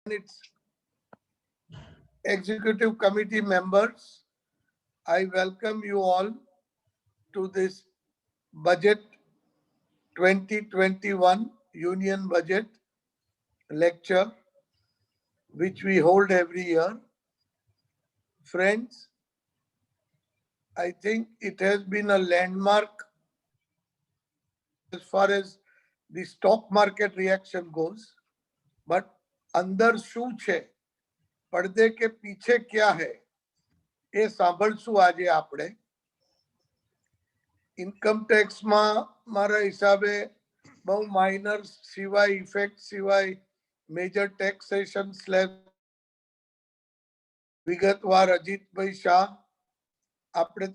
its executive committee members, I welcome you all to this budget 2021 union budget lecture, which we hold every year. Friends, I think it has been a landmark as far as the stock market reaction goes. But अंदर શું છે, પડદે કે પીછે क्या है, એ સાંભળશું આજે આપણે. Income ટેક્સમાં મારા હિસાબે બહુ માઇનર સિવાય ઇફેક્ટ સિવાય મેજર ટેક્સેશન સ્લેબ વિગતવાર અજીતભાઈ શાહ આપણે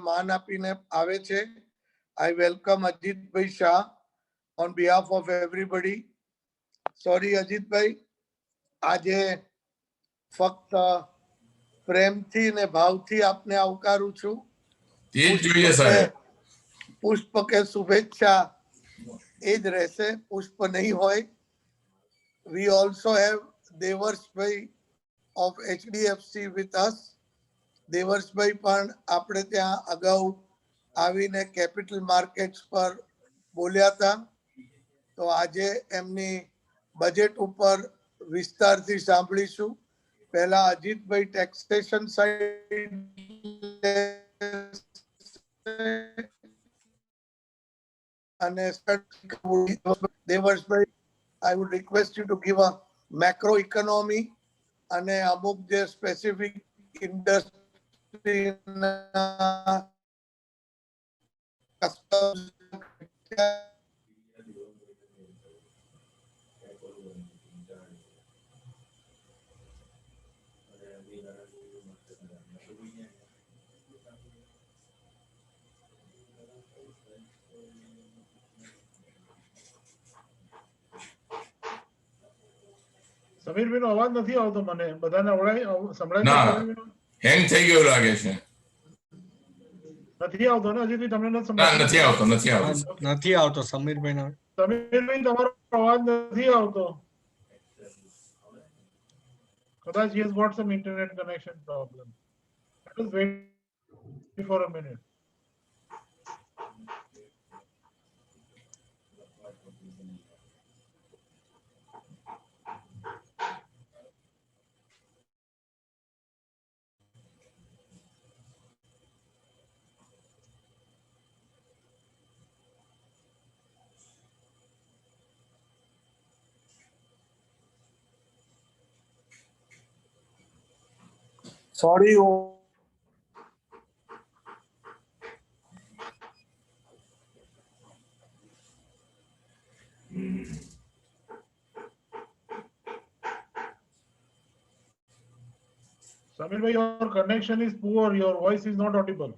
માન આપીને આવે છે. I welcome Ajitbhai Shah on behalf of everybody. Sorry Ajitbhai, આજે ફક્ત પ્રેમથી ને ભાવથી આપને આવકારું છું. પુષ્પ કે શુભેચ્છા એ જ રહેશે, પુષ્પ નહીં હોય. We also have દેવર્ષભાઈ of HDFC with us. દેવર્ષભાઈ પણ આપણે ત્યાં અગાઉ આવીને કેપિટલ માર્કેટ્સ પર બોલ્યા હતા. તો આજે એમની બજેટ ઉપર વિસ્તારથી સાંભળીશું. પહેલા અજીતભાઈ ટેક્સેશન સાઇડ અને દેવર્ષભાઈ, I would request you to give a macro economy અને અમુક જે સ્પેસિફિક ઇન્ડસ્ટ્રી સમીરભાઈ નો અવાજ નથી આવતો. મને બધાને સંભળાય ના, હેંગ થઈ ગયો લાગે છે. નથી આવતો ને હજી તમને નથી ના, સંભળાય? નથી આવતો સમીરભાઈ નો. સમીરભાઈ તમારો અવાજ નથી આવતો. કદાચ he has got some internet connection problem. Let us wait for a minute. Sorry. Sameer, your connection is poor. Your voice is not audible.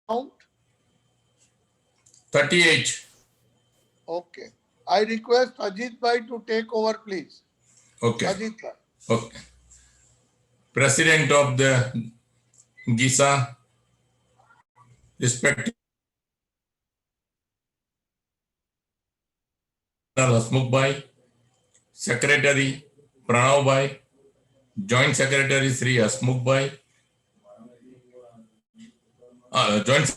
Count 38. Okay. I request Ajit Bhai to take over, please. Okay. Ajit Bhai. Okay. President of the GISA, respected Hasmukh Bhai, Secretary Pranav Bhai, Joint Secretary Sri Hasmukh Bhai, Joint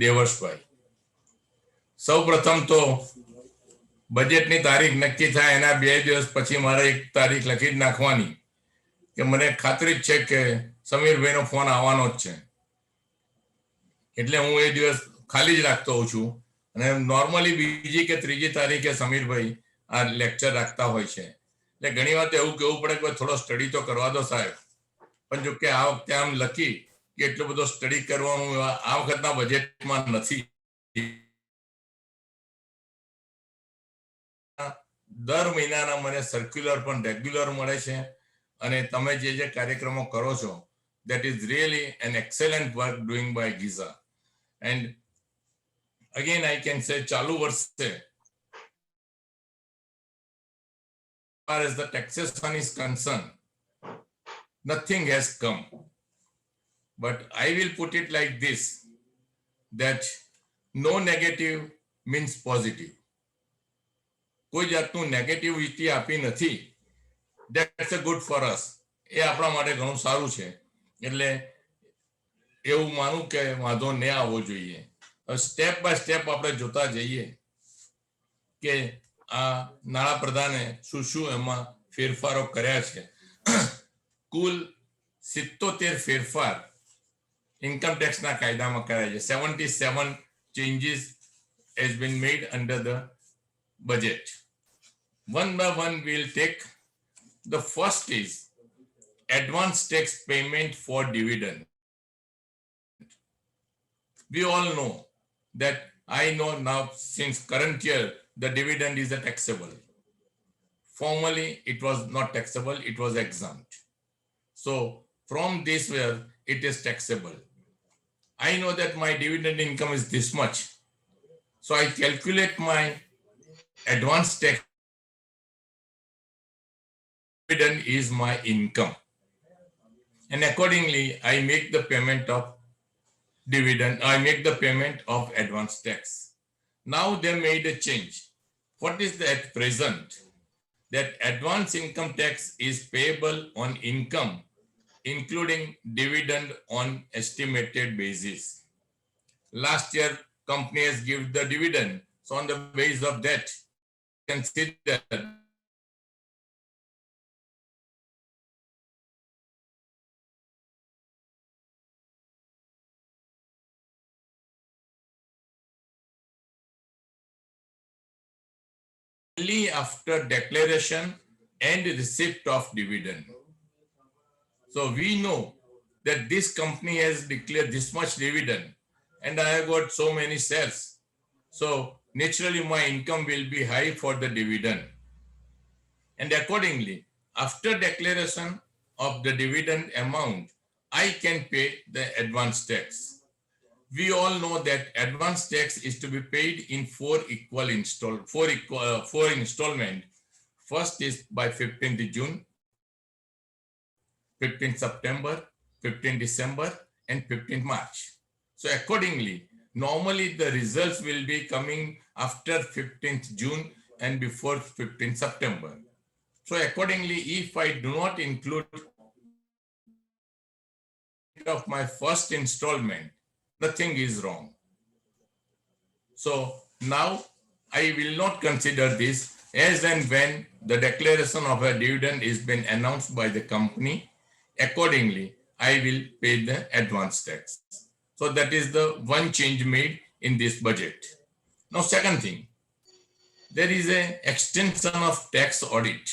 દેવર્ષભાઈ, સૌ પ્રથમ તો બજેટની તારીખ નક્કી થાય એના 2 દિવસ પછી મારે એક તારીખ લખી જ નાખવાની કે મને ખાતરી જ છે કે સમીરભાઈનો ફોન આવવાનો જ છે, એટલે હું એ દિવસ ખાલી જ રાખતો હોઉં છું. અને નોર્મલી બીજી કે ત્રીજી તારીખે સમીરભાઈ આ લેક્ચર રાખતા હોય છે. એટલે ઘણી વાર એવું કહેવું પડે કે થોડો સ્ટડી તો કરવા દો સાહેબ. પણ જો કે આ વખતે આમ લખી કે એટલો બધો સ્ટડી કરવાનું આ વખતના બજેટમાં નથી. દર મહિનાના મને સર્ક્યુલર પણ રેગ્યુલર મળે છે અને તમે જે કાર્યક્રમો કરો છો, that is really an excellent work doing by GISA. And again I can say ચાલુ વર્ષે as far as the taxation is concerned, nothing has come. But I will put it like this, that no negative means positive. કોઈ જાતનું negativity આપી નથી. That's a good for us. એ આપણા માટે ઘણું સારું છે. એટલે એવું માનું કે વાંધો ન આવવો જોઈએ. સ્ટેપ બાય સ્ટેપ આપણે જોતા જઈએ કે આ નાણાં પ્રધાને શું એમાં ફેરફારો કર્યા છે. કુલ 77 ફેરફાર ઇન્કમ ટેક્સના કાયદામાં કર્યા છે. 77 changes has been made under the budget. One by one we'll take. The first is advance tax payment for dividend. We all know that I know now since current year the dividend is taxable. Formerly it was not taxable, it was exempt. So from this year it is taxable. I know that my dividend income is this much. So I calculate my advance tax. Dividend is my income. And accordingly, I make the payment of dividend. I make the payment of advance tax. Now they made a change. What is the at present? That advance income tax is payable on income, including dividend on estimated basis. Last year, company has given the dividend. So on the basis of that, consider only after declaration and receipt of dividend. So we know that this company has declared this much dividend and I have got so many shares. So naturally my income will be high for the dividend. And accordingly, after declaration of the dividend amount, I can pay the advance tax. We all know that advance tax is to be paid in four installment. First is by 15th June, 15th September, 15th December, and 15th March. So accordingly, normally the results will be coming after 15th June and before 15th September. So accordingly, if I do not include of my first installment, nothing is wrong. So now I will not consider this as and when the declaration of a dividend is been announced by the company. Accordingly, I will pay the advance tax. So that is the one change made in this budget. Now, second thing, there is an extension of tax audit.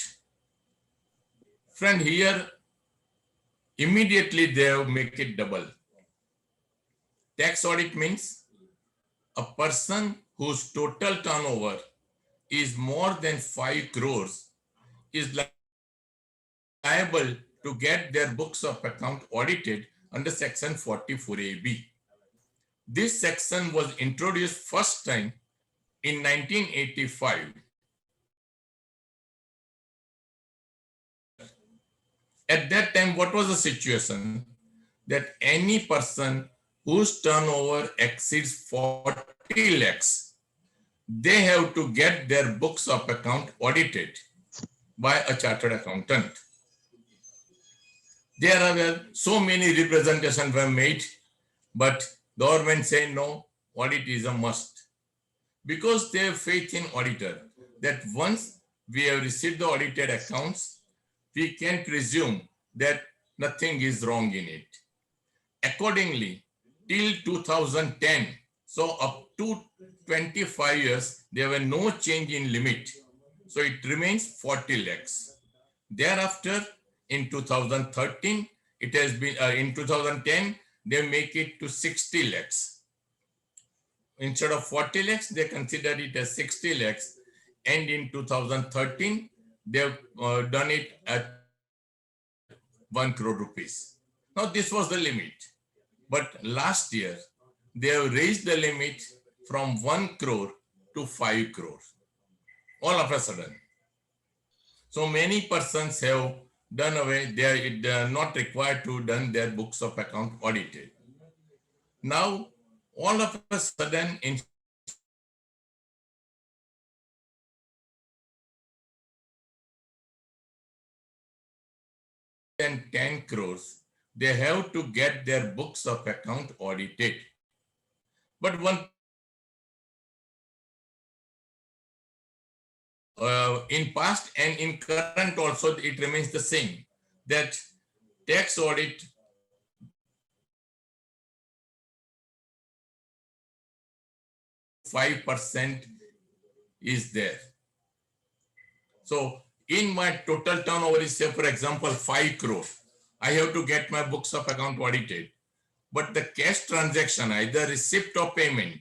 Friend, here immediately they make it double. Tax audit means a person whose total turnover is more than 5 crores is liable to get their books of account audited under section 44AB. This section was introduced first time in 1985. At that time, what was the situation? That any person whose turnover exceeds 40 lakhs, they have to get their books of account audited by a chartered accountant. There are so many representations were made, but the government say no, audit is a must. Because they have faith in auditor, that once we have received the audited accounts, we can presume that nothing is wrong in it. Accordingly, till 2010, so up to 25 years, there were no change in limit. So it remains 40 lakhs. Thereafter, in 2013, it has been, in 2010, they make it to 60 lakhs. Instead of 40 lakhs, they consider it as 60 lakhs. And in 2013, they've done it at 1 crore rupees. Now, this was the limit. But last year, they have raised the limit from 1 crore to 5 crores. All of a sudden. So many persons have done away, they are not required to done their books of account audited. Now, all of a sudden, in than 10 crores, they have to get their books of account audited. But one in past and in current also, it remains the same, that tax audit %5 is there. So in my total turnover is, say, for example, 5 crore. I have to get my books of account audited. But the cash transaction, either receipt or payment,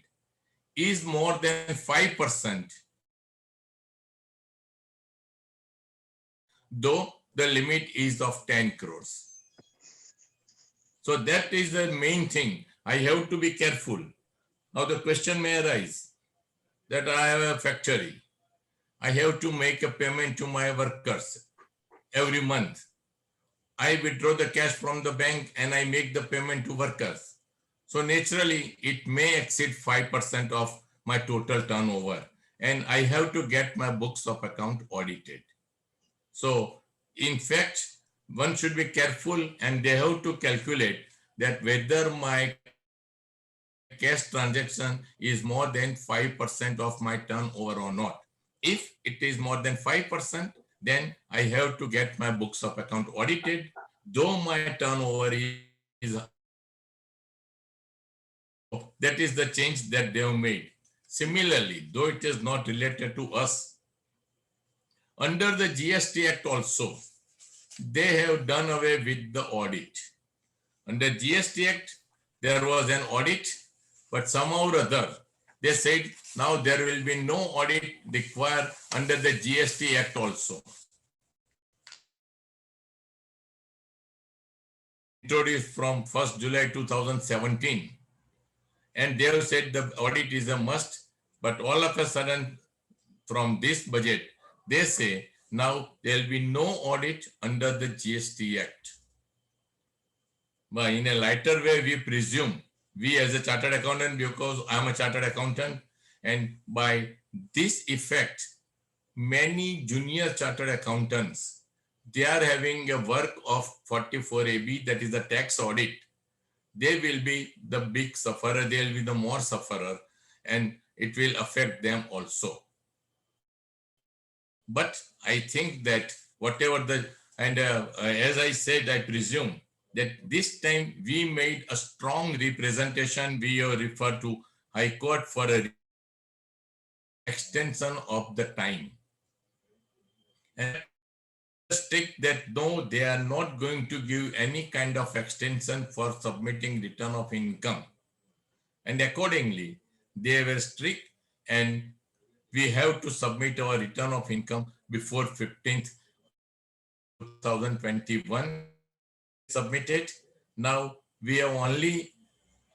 is more than 5%, though the limit is of 10 crores. So that is the main thing. I have to be careful. Now the question may arise that I have a factory. I have to make a payment to my workers every month. I withdraw the cash from the bank and I make the payment to workers. So naturally, it may exceed 5% of my total turnover, and I have to get my books of account audited. So in fact, one should be careful, and they have to calculate that whether my cash transaction is more than 5% of my turnover or not. If it is more than 5%, then I have to get my books of account audited, though my turnover is. That is the change that they have made. Similarly, though it is not related to us, under the GST Act also, they have done away with the audit. Under GST Act, there was an audit, but somehow or other, they said now there will be no audit required under the GST Act also. Introduced from 1st July 2017. And they have said the audit is a must, but all of a sudden from this budget, they say now there will be no audit under the GST Act. But in a lighter way, we presume, we as a chartered accountant, because I'm a chartered accountant, and by this effect, many junior chartered accountants, they are having a work of 44AB, that is the tax audit. They will be the big sufferer, they will be the more sufferer, and it will affect them also. But I think that whatever the, and as I said, I presume that this time we made a strong representation. We have referred to High Court for a extension of the time. And strict that no, they are not going to give any kind of extension for submitting return of income. And accordingly, they were strict, and we have to submit our return of income before 15th 2021. Submitted. Now we have only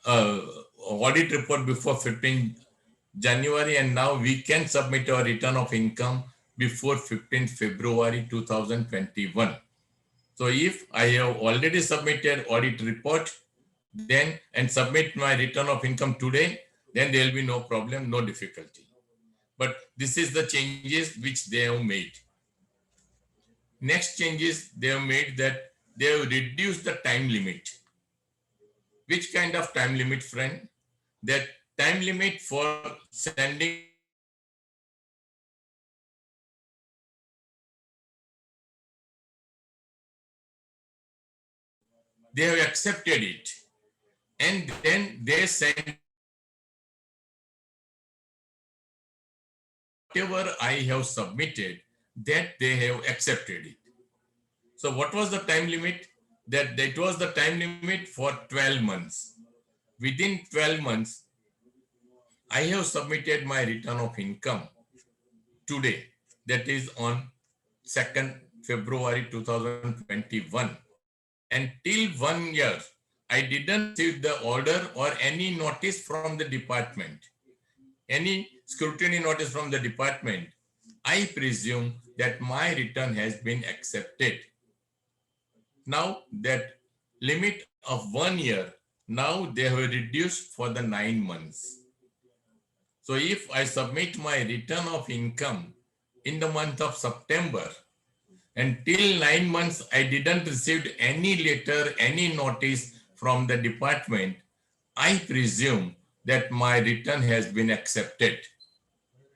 audit report before 15th January, and now we can submit our return of income before 15th February 2021. So if I have already submitted audit report then and submit my return of income today, then there will be no problem, no difficulty. But this is the changes which they have made. Next changes they have made, that they have reduced the time limit. Which kind of time limit, friend? That time limit for sending they have accepted it, and then they send whatever I have submitted, that they have accepted it. So what was the time limit? that was the time limit for 12 months. Within 12 months, I have submitted my return of income today, that is on 2nd February 2021. And till 1 year, I didn't receive the order or any notice from the department, any scrutiny notice from the department. I presume that my return has been accepted. Now that limit of 1 year, now they have reduced for the 9 months. So if I submit my return of income in the month of September, and till 9 months, I didn't receive any letter, any notice from the department, I presume that my return has been accepted.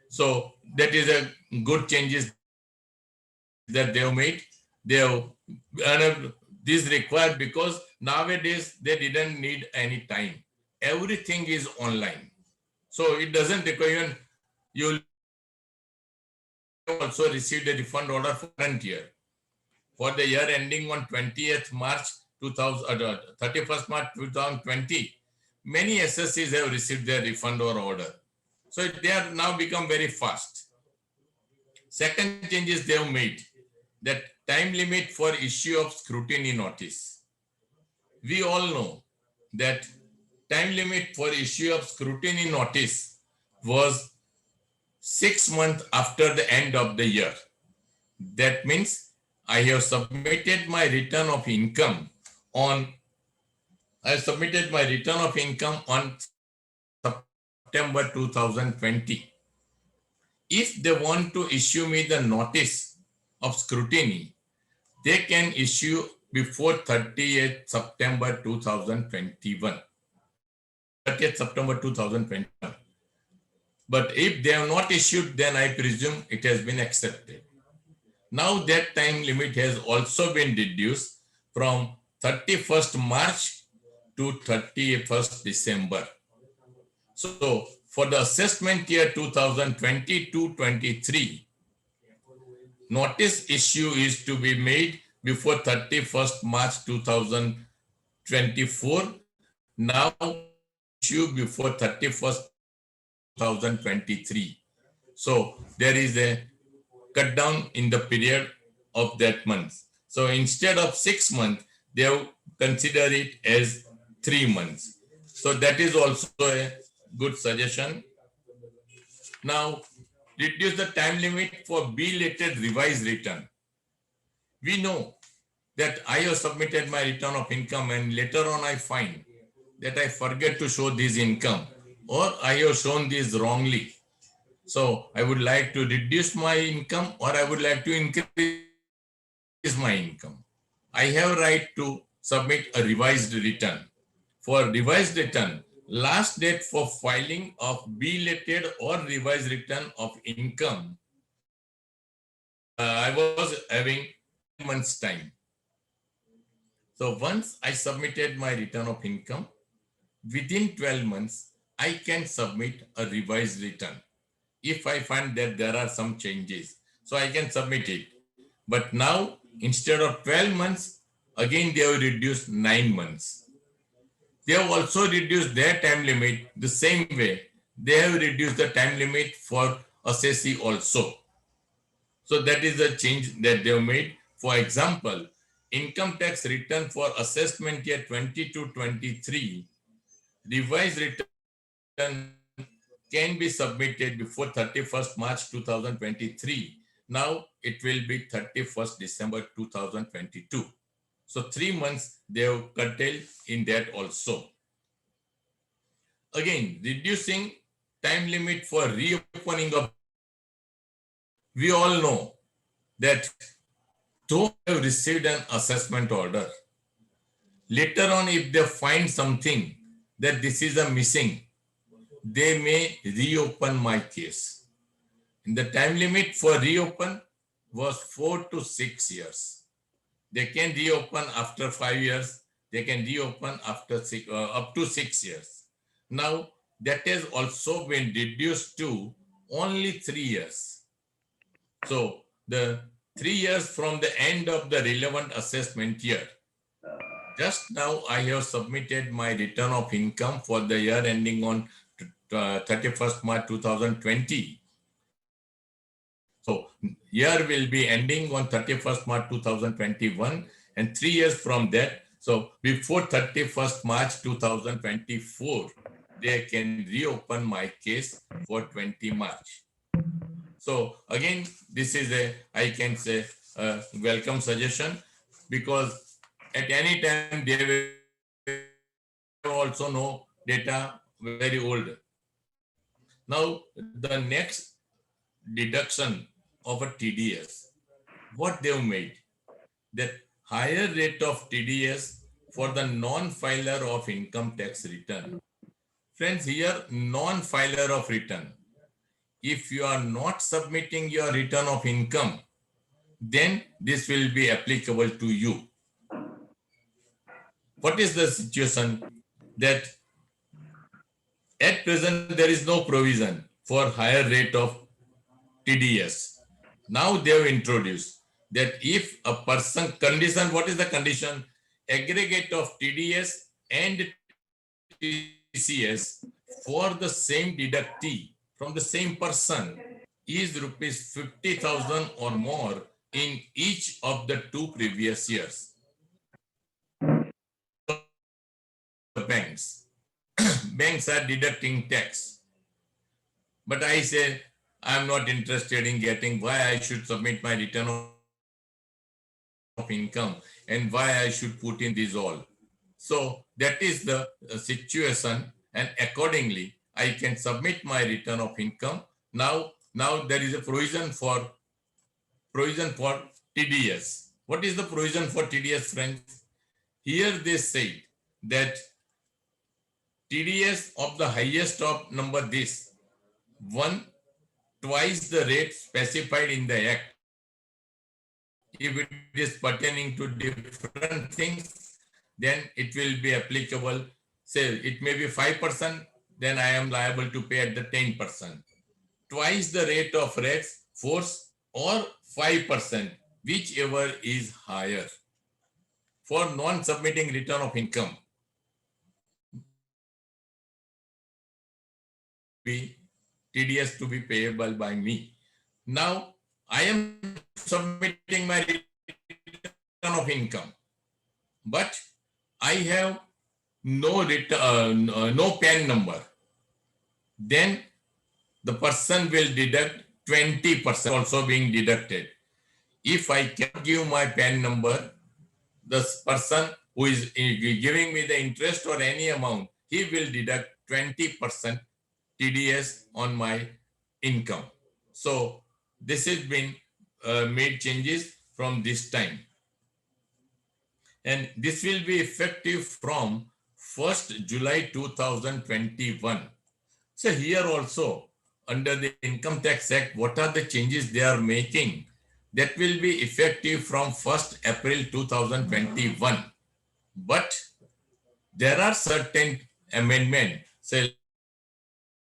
So that is a good changes that they have made. They have this required because nowadays they didn't need any time. Everything is online. So it doesn't require you also receive the refund order for current year. For the year ending on 20th March 31st March 2020, many SSCs have received their refund or order. So they are now become very fast. Second changes they have made, that time limit for issue of scrutiny notice. We all know that time limit for issue of scrutiny notice was 6 months after the end of the year. That means I have submitted my return of income on September 2020. If they want to issue me the notice of scrutiny, they can issue before 30th September 2021. 30th September 2021. But if they have not issued, then I presume it has been accepted. Now that time limit has also been reduced from 31st March to 31st December. So for the assessment year 2022-23, notice issue is to be made before 31st March 2024. Now issue before 31st 2023. So there is a cut down in the period of that month. So instead of 6 months, they have considered it as 3 months. So that is also a good suggestion. Now, reduce the time limit for belated revised return. We know that I have submitted my return of income and later on I find that I forget to show this income or I have shown this wrongly. So I would like to reduce my income or I would like to increase my income. I have right to submit a revised return. For revised return, last date for filing of belated or revised return of income, I was having months time. So once I submitted my return of income, within 12 months, I can submit a revised return. If I find that there are some changes, so I can submit it. But now, instead of 12 months, again they have reduced 9 months. They have also reduced their time limit the same way. They have reduced the time limit for assessee also. So that is the change that they have made. For example, income tax return for assessment year 22-23, revised return can be submitted before 31st March 2023. Now it will be 31st December 2022. So 3 months they have curtailed in that also. Again, reducing time limit for reopening of. We all know that though they have received an assessment order, later on if they find something that this is a missing, they may reopen my case. And the time limit for reopen was 4 to 6 years. They can reopen after 5 years. They can reopen after up to 6 years. Now that has also been reduced to only 3 years. So the 3 years from the end of the relevant assessment year. Just now, I have submitted my return of income for the year ending on 31st March 2020. So year will be ending on 31st March 2021 and 3 years from that. So before 31st March 2024, they can reopen my case for 20 March. So again, this is I can say, a welcome suggestion, because at any time they will also know data very old. Now, the next deduction of a TDS, what they've made, that higher rate of TDS for the non-filer of income tax return. Friends, here, non-filer of return. If you are not submitting your return of income, then this will be applicable to you. What is the situation? That at present there is no provision for higher rate of TDS. Now they have introduced that if a person condition, what is the condition? Aggregate of TDS and TCS for the same deductee from the same person is rupees 50,000 or more in each of the 2 previous years. The banks are deducting tax. But I say, I'm not interested in getting why I should submit my return of income and why I should put in this all. So that is the situation, and accordingly, I can submit my return of income. Now there is a provision for TDS. What is the provision for TDS, friends? Here they say that TDS of the highest of number this, 1, twice the rate specified in the Act. If it is pertaining to different things, then it will be applicable. Say it may be 5%, then I am liable to pay at the 10%. Twice the rate of rates, force, or 5%, whichever is higher. For non-submitting return of income, be TDS to be payable by me. Now, I am submitting my return of income, but I have no PAN number. Then the person will deduct 20% also being deducted. If I can give my PAN number, the person who is giving me the interest or any amount, he will deduct 20% TDS on my income. So this has been made changes from this time. And this will be effective from 1st July 2021. So here also, under the Income Tax Act, what are the changes they are making? That will be effective from 1st April 2021. But there are certain amendments, say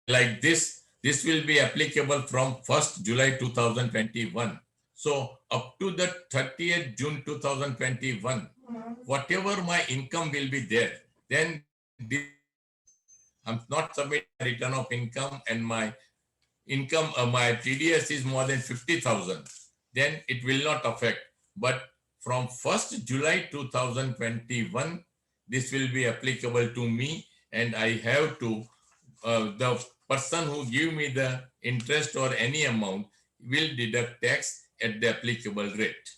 like this will be applicable from 1st July 2021. So up to the 30th June 2021, whatever my income will be there, then I'm not submitting return of income and my income, my TDS is more than 50,000, then it will not affect. But from 1st July 2021, this will be applicable to me, and I have to, the person who give me the interest or any amount will deduct tax at the applicable rate.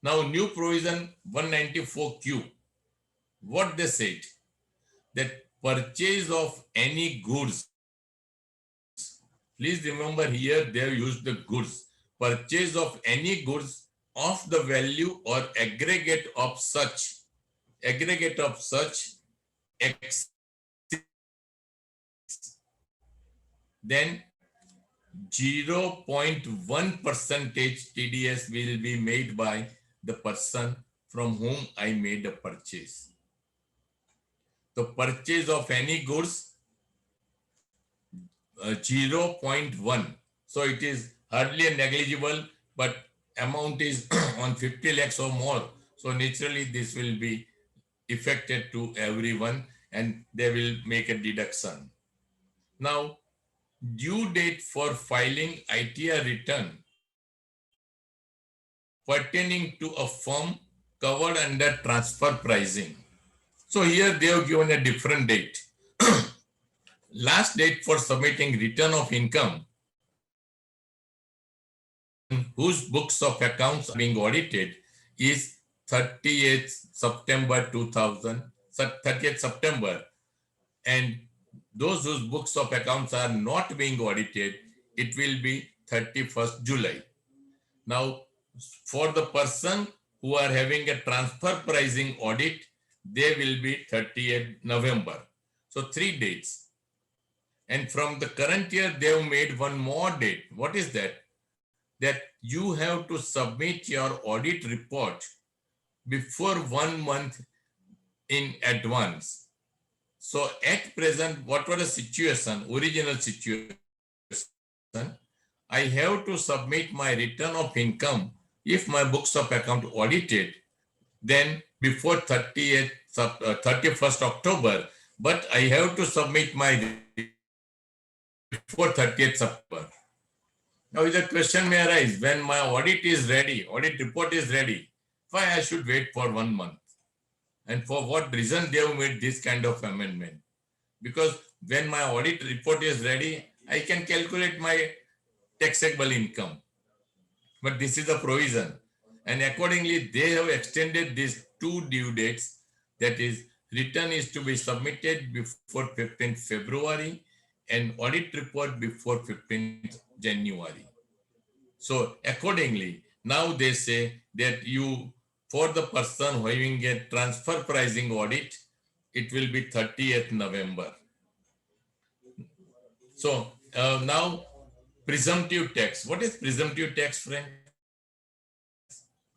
Now, new provision 194Q, what they said, that purchase of any goods, please remember here they have used the goods, purchase of any goods of the value or aggregate of such then 0.1% TDS will be made by the person from whom I made a purchase. The purchase of any goods, 0.1. So it is hardly negligible, but amount is on 50 lakhs or more. So naturally, this will be affected to everyone and they will make a deduction. Now, due date for filing ITR return pertaining to a firm covered under transfer pricing. So here they have given a different date. Last date for submitting return of income whose books of accounts are being audited is 30th September 30th September, and those whose books of accounts are not being audited, it will be 31st July. Now, for the person who are having a transfer pricing audit, they will be 30th November. So 3 dates. And from the current year, they have made one more date. What is that? That you have to submit your audit report before 1 month in advance. So at present, what was the situation, original situation? I have to submit my return of income if my books of account audited, then before 31st October, but I have to submit my before 30th September. Now the question may arise, when my audit is ready, audit report is ready, why I should wait for 1 month? And for what reason they have made this kind of amendment? Because when my audit report is ready, I can calculate my taxable income. But this is a provision. And accordingly, they have extended these 2 due dates. That is, return is to be submitted before 15th February and audit report before 15th January. So accordingly, now they say that for the person having a transfer pricing audit, it will be 30th November. So now presumptive tax. What is presumptive tax, friend?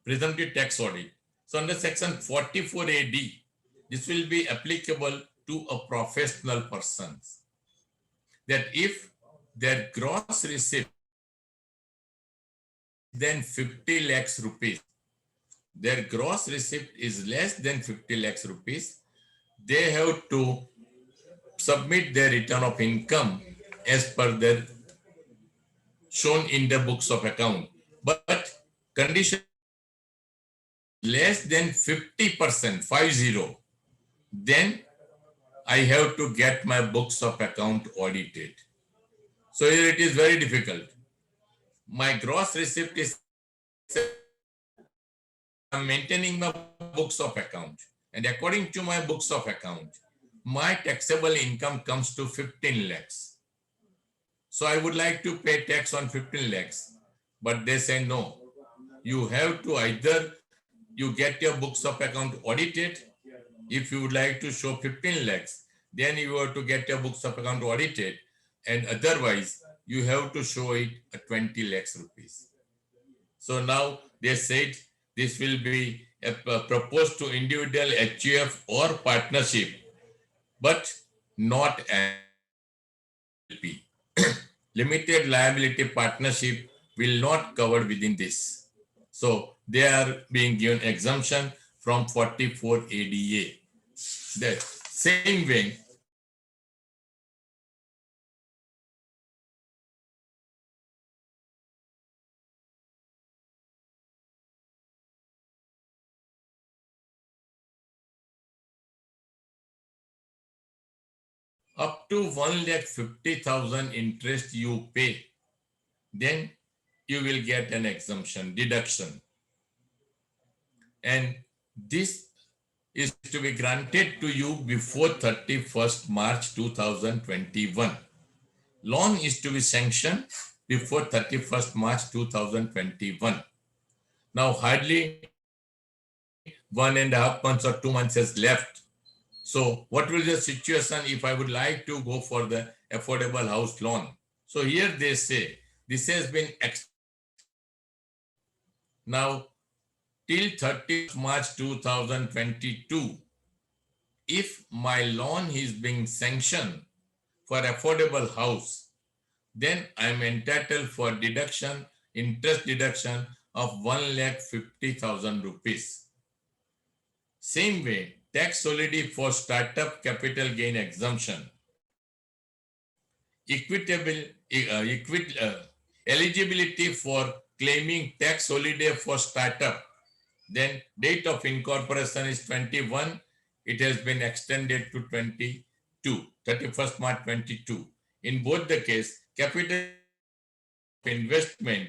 Presumptive tax audit. So under section 44AD, this will be applicable to a professional person. That if their gross receipt than 50 lakhs rupees, their gross receipt is less than 50 lakhs rupees, they have to submit their return of income as per their shown in the books of account. But condition less than 50%, 50, then I have to get my books of account audited. So here it is very difficult. My gross receipt is, I'm maintaining my books of account. And according to my books of account, my taxable income comes to 15 lakhs. So I would like to pay tax on 15 lakhs. But they say no. You have to either you get your books of account audited. If you would like to show 15 lakhs, then you have to get your books of account audited. And otherwise, you have to show it at 20 lakhs rupees. So now they said this will be proposed to individual HUF or partnership, but not LP. Limited liability partnership will not cover within this. So they are being given exemption from 44 ADA. The same way, up to 1,50,000 interest you pay, then you will get an exemption, deduction. And this is to be granted to you before 31st March 2021. Loan is to be sanctioned before 31st March 2021. Now hardly 1.5 months or 2 months has left. So what will be the situation if I would like to go for the affordable house loan? So here they say this has been now till 30th March 2022. If my loan is being sanctioned for affordable house, then I am entitled for deduction, interest deduction of 1,50,000 rupees. Same way, tax holiday for startup capital gain exemption, equitable eligibility for claiming tax holiday for startup. Then date of incorporation is 21. It has been extended to 31st March 22. In both the case, capital investment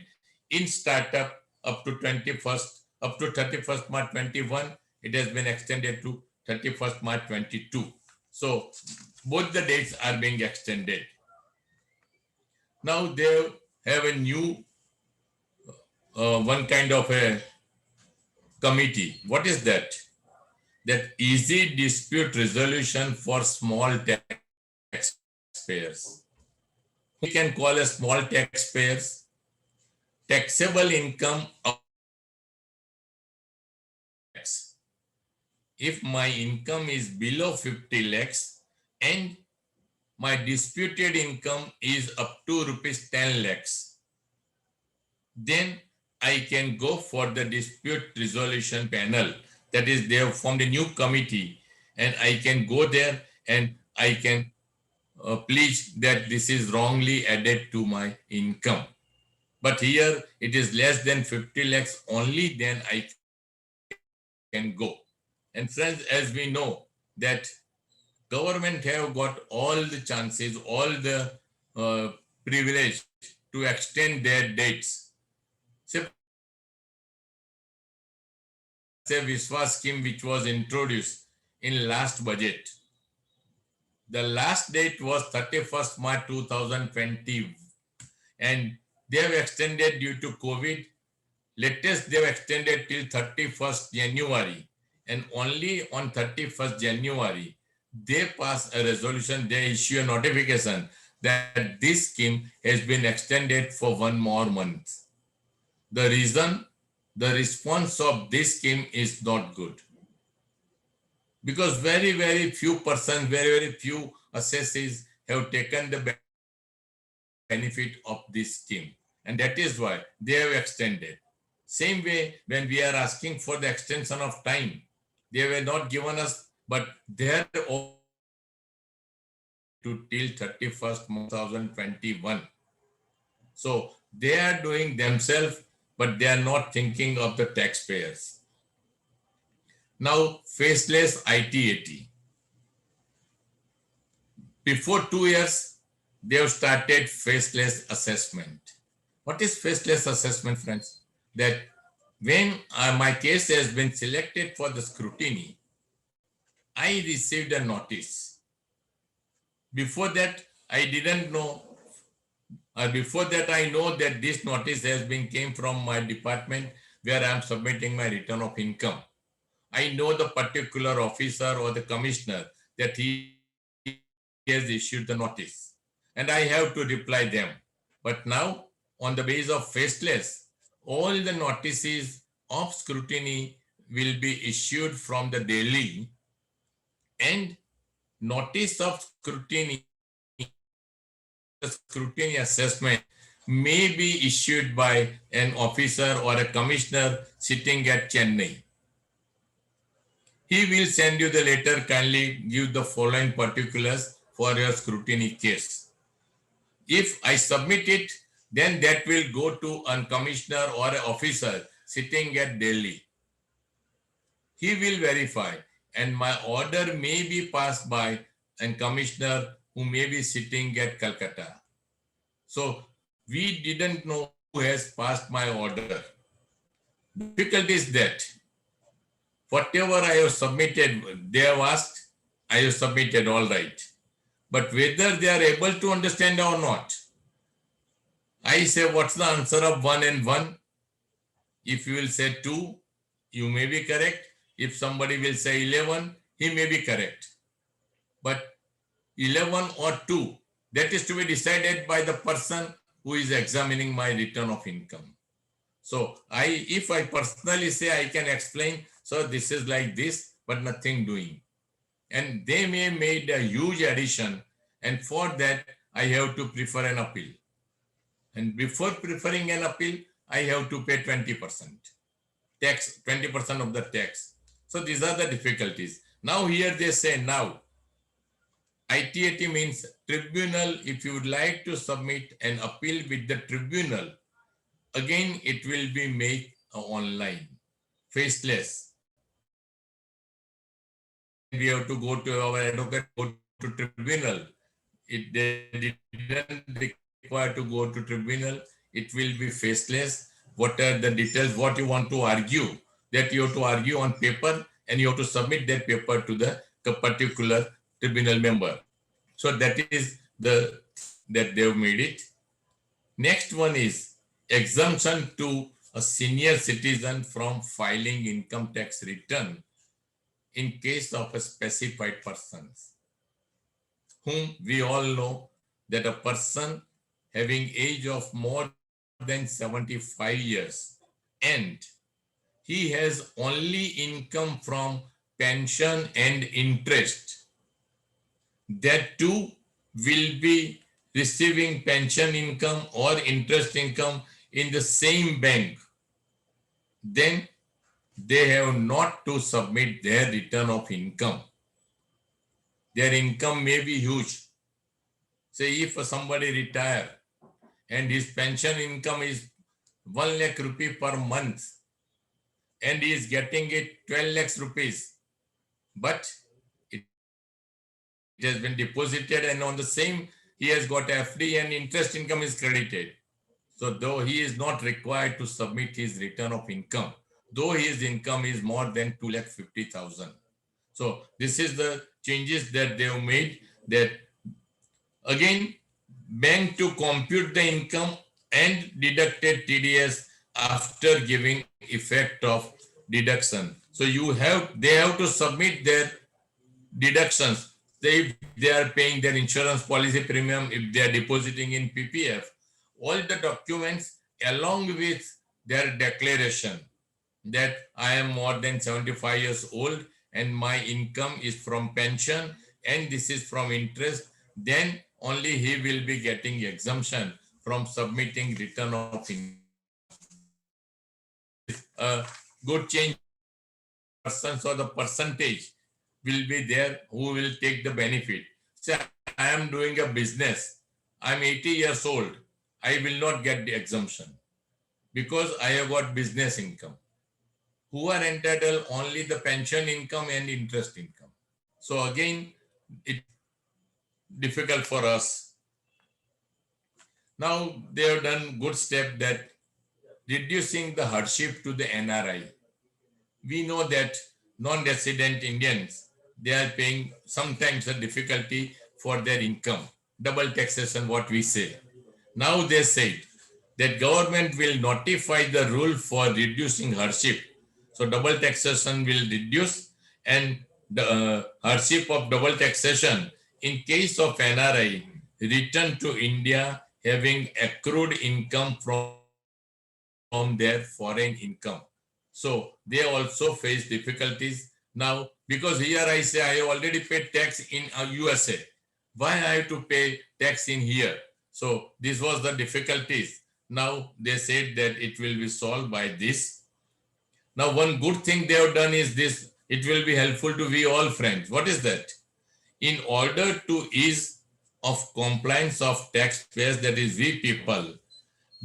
in startup up to 31st March 21. It has been extended to 31st March 22. So both the dates are being extended. Now they have a new one kind of a committee. What is that? That easy dispute resolution for small taxpayers. We can call as small taxpayers. Taxable income of tax. If my income is below 50 lakhs and my disputed income is up to rupees 10 lakhs, then I can go for the dispute resolution panel. That is, they have formed a new committee, and I can go there and I can plead that this is wrongly added to my income. But here it is less than 50 lakhs only, then I can go. And friends, as we know that government have got all the chances, all the privilege to extend their dates. Say Viswas scheme which was introduced in last budget. The last date was 31st March 2020, and they have extended due to COVID. Latest they have extended till 31st January, and only on 31st January they pass a resolution, they issue a notification that this scheme has been extended for one more month. The reason, the response of this scheme is not good. Because very few persons, very few assessees have taken the benefit of this scheme. And that is why they have extended. Same way, when we are asking for the extension of time, they were not given us, but they are to till 31st 2021. So they are doing themselves, but they are not thinking of the taxpayers. Now, faceless IT-80. Before 2 years, they have started faceless assessment. What is faceless assessment, friends? That when my case has been selected for the scrutiny, I received a notice. Before that, I didn't know. Before that, I know that this notice has been came from my department where I am submitting my return of income. I know the particular officer or the commissioner that he has issued the notice, and I have to reply them. But now, on the basis of faceless, all the notices of scrutiny will be issued from the Delhi, and notice of scrutiny assessment may be issued by an officer or a commissioner sitting at Chennai. He will send you the letter, kindly give the following particulars for your scrutiny case. If I submit it, then that will go to a commissioner or an officer sitting at Delhi. He will verify, and my order may be passed by a commissioner who may be sitting at Calcutta. So we didn't know who has passed my order. The difficulty is that whatever I have submitted, they have asked, I have submitted, all right. But whether they are able to understand or not, I say, what's the answer of 1 and 1? If you will say 2, you may be correct. If somebody will say 11, he may be correct. But 11 or 2, that is to be decided by the person who is examining my return of income. So if I personally say I can explain, so this is like this, but nothing doing. And they may have made a huge addition, and for that I have to prefer an appeal. And before preferring an appeal, I have to pay 20% tax, 20% of the tax. So these are the difficulties. Now here they say now, ITAT means tribunal. If you would like to submit an appeal with the tribunal, again it will be made online, faceless. We have to go to our advocate, go to tribunal. They didn't require to go to tribunal. It will be faceless. What are the details? What you want to argue? That you have to argue on paper, and you have to submit that paper to the particular tribunal member. So that is that they've made it. Next one is exemption to a senior citizen from filing income tax return in case of a specified persons, whom we all know that a person having age of more than 75 years and he has only income from pension and interest, that too will be receiving pension income or interest income in the same bank, then they have not to submit their return of income. Their income may be huge. Say if somebody retire and his pension income is 1 lakh rupee per month and he is getting it 12 lakhs rupees, but it has been deposited and on the same he has got FD and interest income is credited. So though he is not required to submit his return of income, though his income is more than 2,50,000. So this is the changes that they have made, that again bank to compute the income and deducted TDS after giving effect of deduction. So they have to submit their deductions. If they are paying their insurance policy premium, if they are depositing in PPF, all the documents along with their declaration that I am more than 75 years old and my income is from pension and this is from interest, then only he will be getting exemption from submitting return of income. A good change. Persons or the percentage will be there who will take the benefit. Say, I am doing a business. I'm 80 years old. I will not get the exemption because I have got business income. Who are entitled only the pension income and interest income. So again, it's difficult for us. Now they have done good step that reducing the hardship to the NRI. We know that non-resident Indians, they are paying sometimes a difficulty for their income, double taxation, what we say. Now they said that government will notify the rule for reducing hardship. So double taxation will reduce, and the hardship of double taxation in case of NRI return to India having accrued income from their foreign income. So they also face difficulties now, because here I say I have already paid tax in USA. Why I have to pay tax in here? So this was the difficulties. Now they said that it will be solved by this. Now one good thing they have done is this. It will be helpful to we all friends. What is that? In order to ease of compliance of taxpayers, that is we people,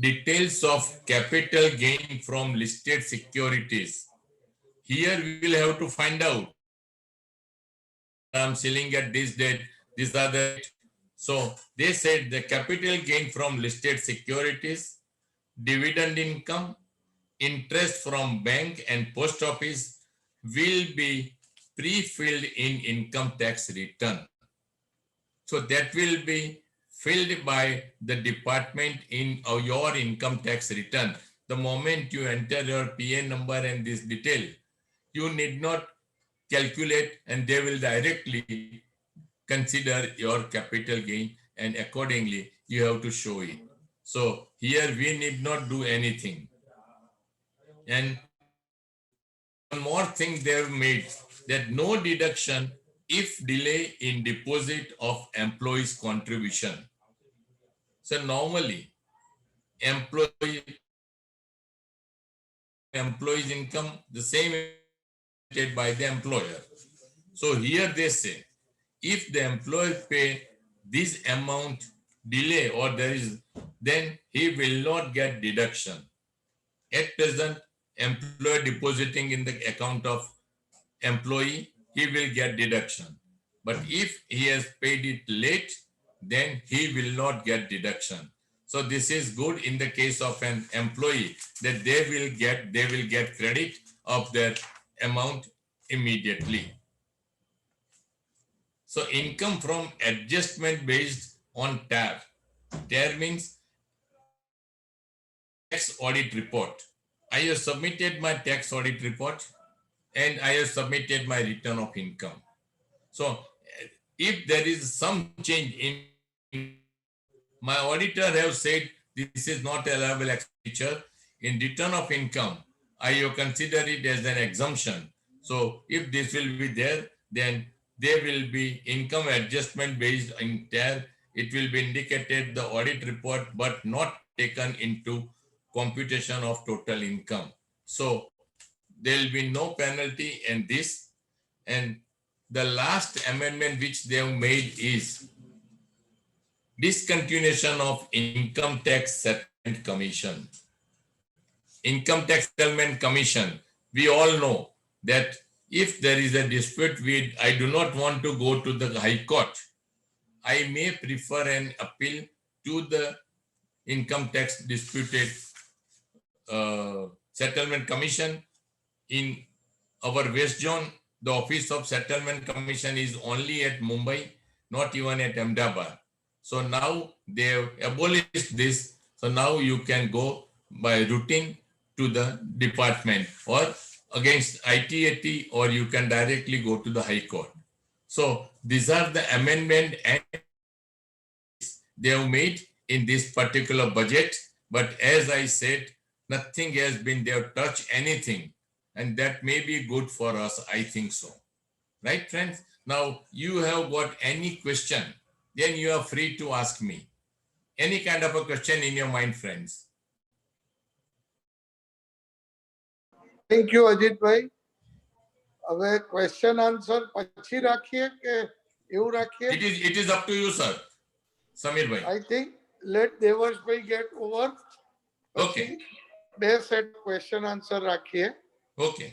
details of capital gain from listed securities. Here we will have to find out. I'm selling at this date. These are the. So they said the capital gain from listed securities, dividend income, interest from bank and post office will be pre-filled in income tax return. So that will be filled by the department in your income tax return. The moment you enter your PN number and this detail, you need not calculate, and they will directly consider your capital gain, and accordingly you have to show it. So here we need not do anything. And one more thing they have made, that no deduction if delay in deposit of employees' contribution. So normally employees income, the same by the employer. So here they say, if the employer pay this amount delay or there is, then he will not get deduction. At present, employer depositing in the account of employee, he will get deduction. But if he has paid it late, then he will not get deduction. So this is good in the case of an employee, that they will get credit of that amount immediately. So income from adjustment based on TAR. TAR means tax audit report. I have submitted my tax audit report and I have submitted my return of income. So if there is some change in, my auditor have said this is not allowable expenditure in return of income, I have considered it as an exemption. So if this will be there, then there will be income adjustment based in TAR. It will be indicated the audit report, but not taken into computation of total income. So there will be no penalty in this. And the last amendment which they have made is discontinuation of income tax settlement commission. Income tax settlement commission, we all know that if there is a dispute with, I do not want to go to the High Court, I may prefer an appeal to the income tax disputed settlement commission. In our West Zone, the office of settlement commission is only at Mumbai, not even at Ahmedabad. So now they have abolished this. So now you can go by routine to the department or against ITAT, or you can directly go to the High Court. So these are the amendment and they have made in this particular budget. But as I said, nothing has been, they have touched anything. And that may be good for us, I think so. Right, friends? Now, you have got any question, then you are free to ask me. Any kind of a question in your mind, friends. Thank you, Ajitbhai. હવે question answer પછી રાખીએ કે એવું રાખીએ? It is up to you, sir. Samir bhai. I think let દેવર્ષભાઈ get over. Okay. બે set question answer રાખીએ. Okay.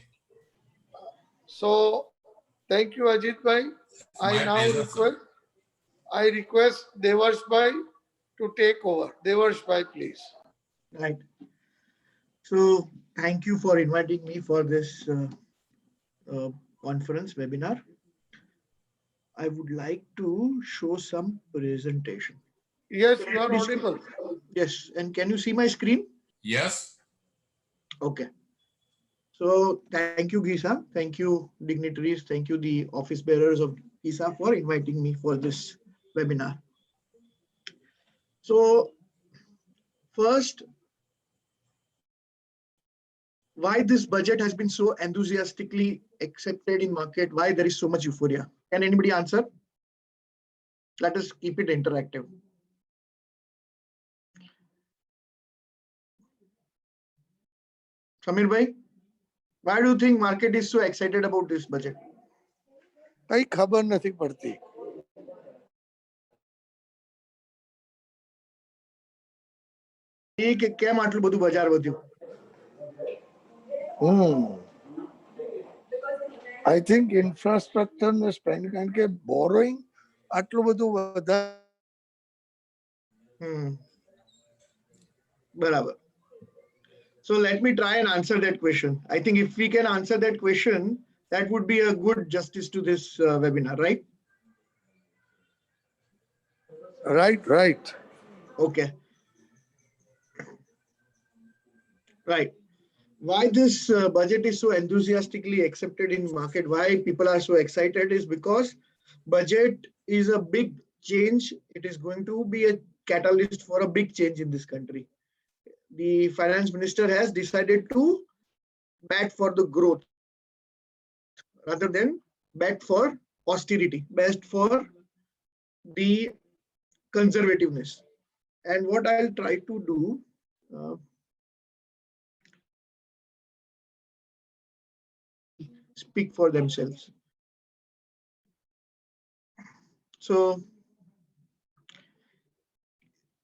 So thank you, Ajitbhai. My pleasure, sir. I request Devarshbhai to take over. Devarshbhai, please. Right. So thank you for inviting me for this conference webinar. I would like to show some presentation. Yes, you are audible. Yes, and can you see my screen? Yes. Okay. So thank you, Gisa. Thank you, dignitaries. Thank you, the office bearers of Gisa, for inviting me for this webinar. So first, why this budget has been so enthusiastically accepted in market, why there is so much euphoria. Can anybody answer? Let us keep it interactive. Samir bhai, why do you think market is so excited about this budget? કઈ ખબર નથી પડતી. કે કેમ આટલું બધું બજાર વધ્યું? I think infrastructure ને spend કારણ કે borrowing આટલું બધું વધારે. બરાબર. So let me try and answer that question. I think if we can answer that question, that would be a good justice to this webinar, right? Right. Okay. Right. Why this budget is so enthusiastically accepted in market, why people are so excited, is because budget is a big change. It is going to be a catalyst for a big change in this country. The finance minister has decided to bat for the growth rather than bat for austerity, best for the conservativeness. And what I'll try to do, speak for themselves. So,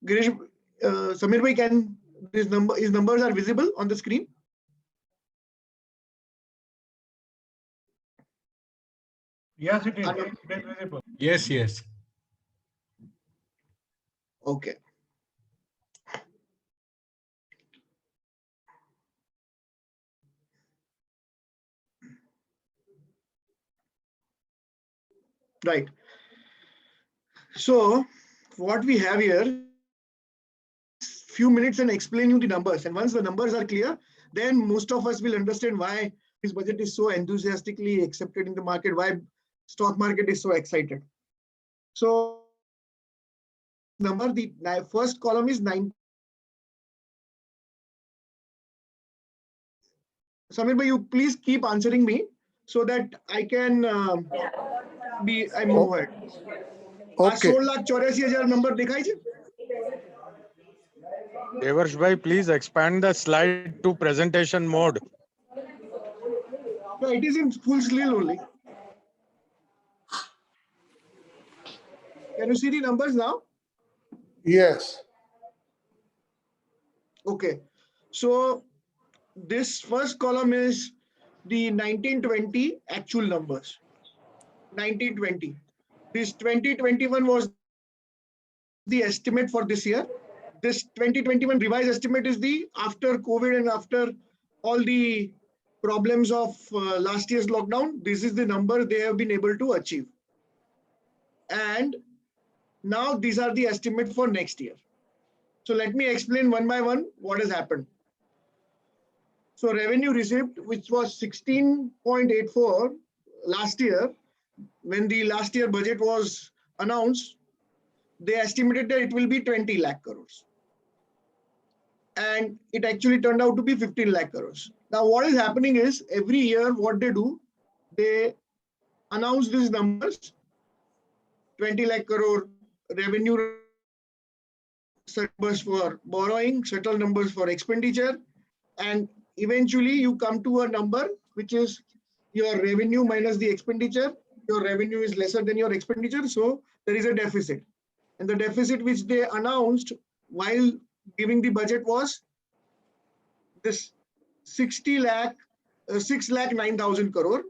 Girish, Samir bhai, can his numbers are visible on the screen? Yes, it is. It is visible. Yes, yes. Okay. Right. So what we have here, few minutes and explain you the numbers. And once the numbers are clear, then most of us will understand why this budget is so enthusiastically accepted in the market, why stock market is so excited. So number, the first column is 9. Samir bhai, you please keep answering me so that I can I move ahead. Okay. 16,84,000 number दिखाई छे? Devarsh bhai, please expand the slide to presentation mode. No, it is in full screen only. Can you see the numbers now? Yes. Okay. So this first column is the 1920 actual numbers. 1920. This 2021 was the estimate for this year. This 2021 revised estimate is the after COVID and after all the problems of last year's lockdown. This is the number they have been able to achieve. And now these are the estimate for next year. So let me explain one by one what has happened. So revenue received, which was 16.84 last year, when the last year budget was announced, they estimated that it will be 20 lakh crores. And it actually turned out to be 15 lakh crores. Now what is happening is every year what they do, they announce these numbers, 20 lakh crore revenue, certain numbers for borrowing, certain numbers for expenditure, and eventually you come to a number which is your revenue minus the expenditure. Your revenue is lesser than your expenditure, so there is a deficit. And the deficit which they announced while giving the budget was this 6,09,000 crore.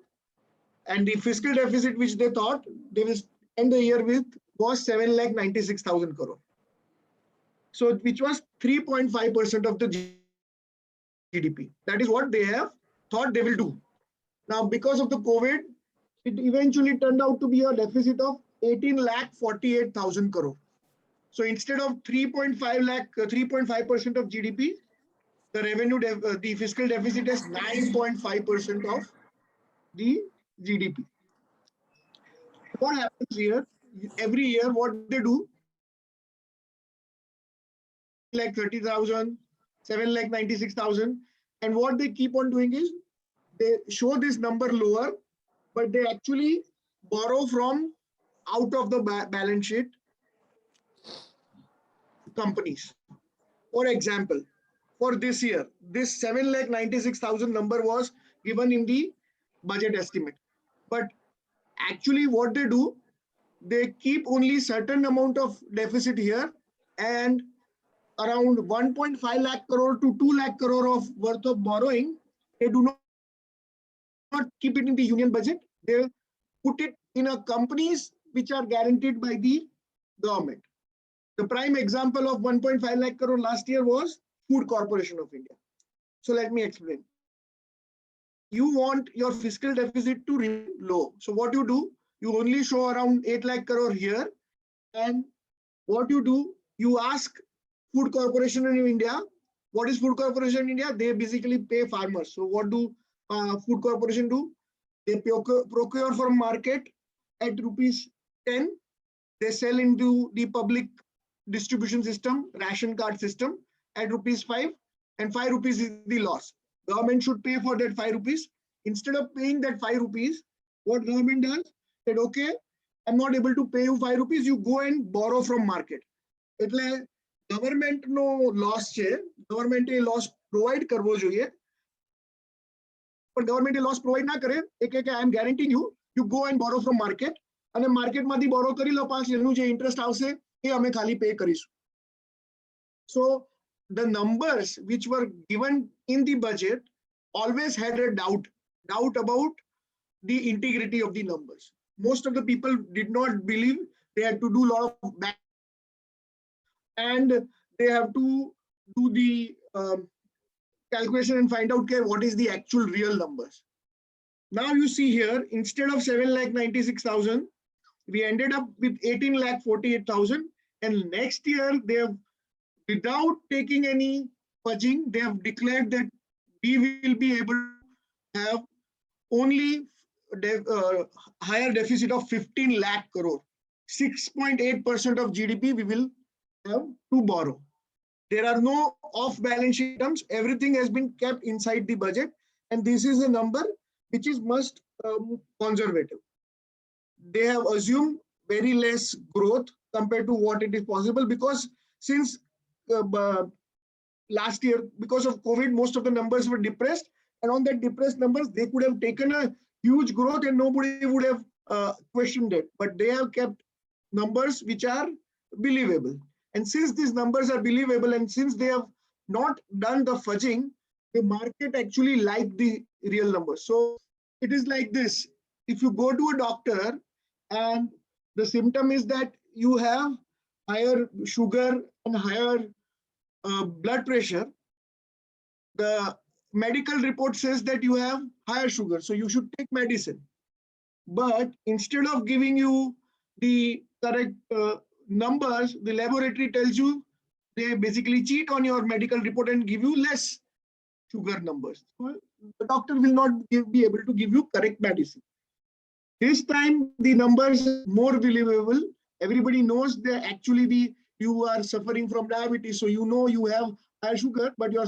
And the fiscal deficit which they thought they will end the year with was 7,96,000 crore. So which was 3.5% of the GDP. That is what they have thought they will do. Now, because of the COVID, it eventually turned out to be a deficit of 18,48,000 crore. So instead of 3.5% of GDP, the revenue, the fiscal deficit is 9.5% of the GDP. What happens here? Every year, what they do? 30,000, 7,96,000, and what they keep on doing is they show this number lower, but they actually borrow from out of the balance sheet companies. For example, for this year, this 7,96,000 number was given in the budget estimate. But actually what they do, they keep only certain amount of deficit here and around 1.5 lakh crore to 2 lakh crore of worth of borrowing. They do not keep it in the union budget. They put it in a companies which are guaranteed by the government. The prime example of 1.5 lakh crore last year was Food Corporation of India. So let me explain. You want your fiscal deficit to remain low. So what you do, you only show around 8 lakh crore here. And what you do, you ask Food Corporation in India. What is Food Corporation in India? They basically pay farmers. So what do Food Corporation do? They procure from market at rupees 10. They sell into the public distribution system, ration card system at rupees 5, and 5 rupees is the loss. Government should pay for that 5 rupees. Instead of paying that 5 rupees, what government does? Said, okay, I'm not able to pay you 5 rupees. You go and borrow from market. એટલે government no loss છે, government એ loss provide કરવો જોઈએ. पर government loss provide ना करे एक I am guaranteeing you go and borrow from market અને market માંથી borrow કરી લો 5 year નું જે interest આવશે એ અમે ખાલી pay કરીશું. So the numbers which were given in the budget always had a doubt about the integrity of the numbers. Most of the people did not believe. They had to do a lot of back and they have to do the calculation and find out what is the actual real numbers. Now you see here, instead of 7,96,000, we ended up with 18,48,000. And next year, they have, without taking any fudging, they have declared that we will be able to have only higher deficit of 15 lakh crore. 6.8% of GDP we will have to borrow. There are no off-balance sheet items. Everything has been kept inside the budget. And this is a number which is most conservative. They have assumed very less growth compared to what it is possible because since last year, because of COVID, most of the numbers were depressed. And on that depressed numbers, they could have taken a huge growth and nobody would have questioned it. But they have kept numbers which are believable. And since these numbers are believable and since they have not done the fudging, the market actually liked the real numbers. So it is like this. If you go to a doctor and the symptom is that you have higher sugar and higher blood pressure, the medical report says that you have higher sugar, so you should take medicine. But instead of giving you the correct numbers, the laboratory tells you, they basically cheat on your medical report and give you less sugar numbers. So the doctor will not be able to give you correct medicine. This time the numbers are more believable. Everybody knows that actually you are suffering from diabetes, so you know you have high sugar, but your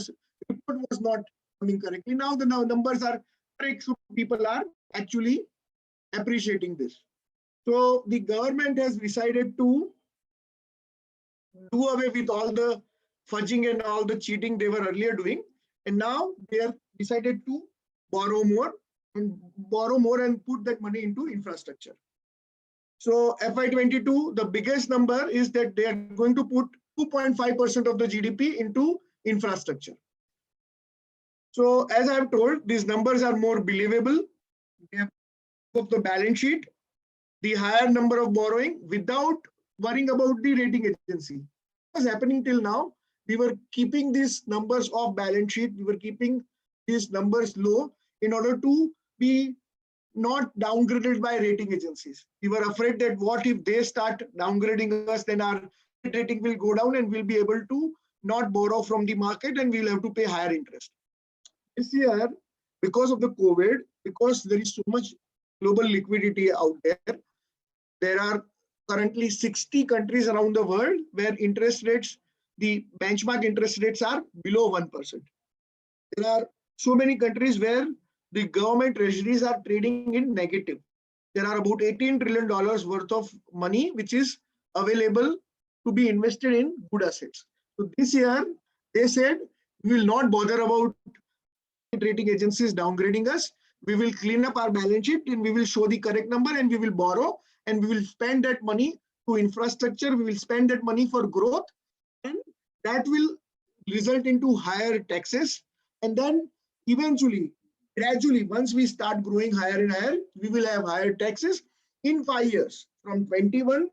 report was not coming correctly. Now the numbers are correct, so people are actually appreciating this. So the government has decided to do away with all the fudging and all the cheating they were earlier doing. And now they have decided to borrow more and put that money into infrastructure. So FY22, the biggest number is that they are going to put 2.5% of the GDP into infrastructure. So as I have told, these numbers are more believable. They have of the balance sheet, the higher number of borrowing without worrying about the rating agency. What was happening till now? We were keeping these numbers off balance sheet. We were keeping these numbers low in order to be not downgraded by rating agencies. We were afraid that what if they start downgrading us, then our rating will go down and we'll be able to not borrow from the market and we'll have to pay higher interest. This year, because of the COVID, because there is so much global liquidity out there, there are currently 60 countries around the world where interest rates, the benchmark interest rates are below 1%. There are so many countries where the government treasuries are trading in negative. There are about $18 trillion worth of money which is available to be invested in good assets. So this year, they said, we will not bother about rating agencies downgrading us. We will clean up our balance sheet and we will show the correct number and we will borrow and we will spend that money to infrastructure. We will spend that money for growth and that will result into higher taxes. And then eventually, gradually, once we start growing higher and higher, we will have higher taxes in 5 years from 21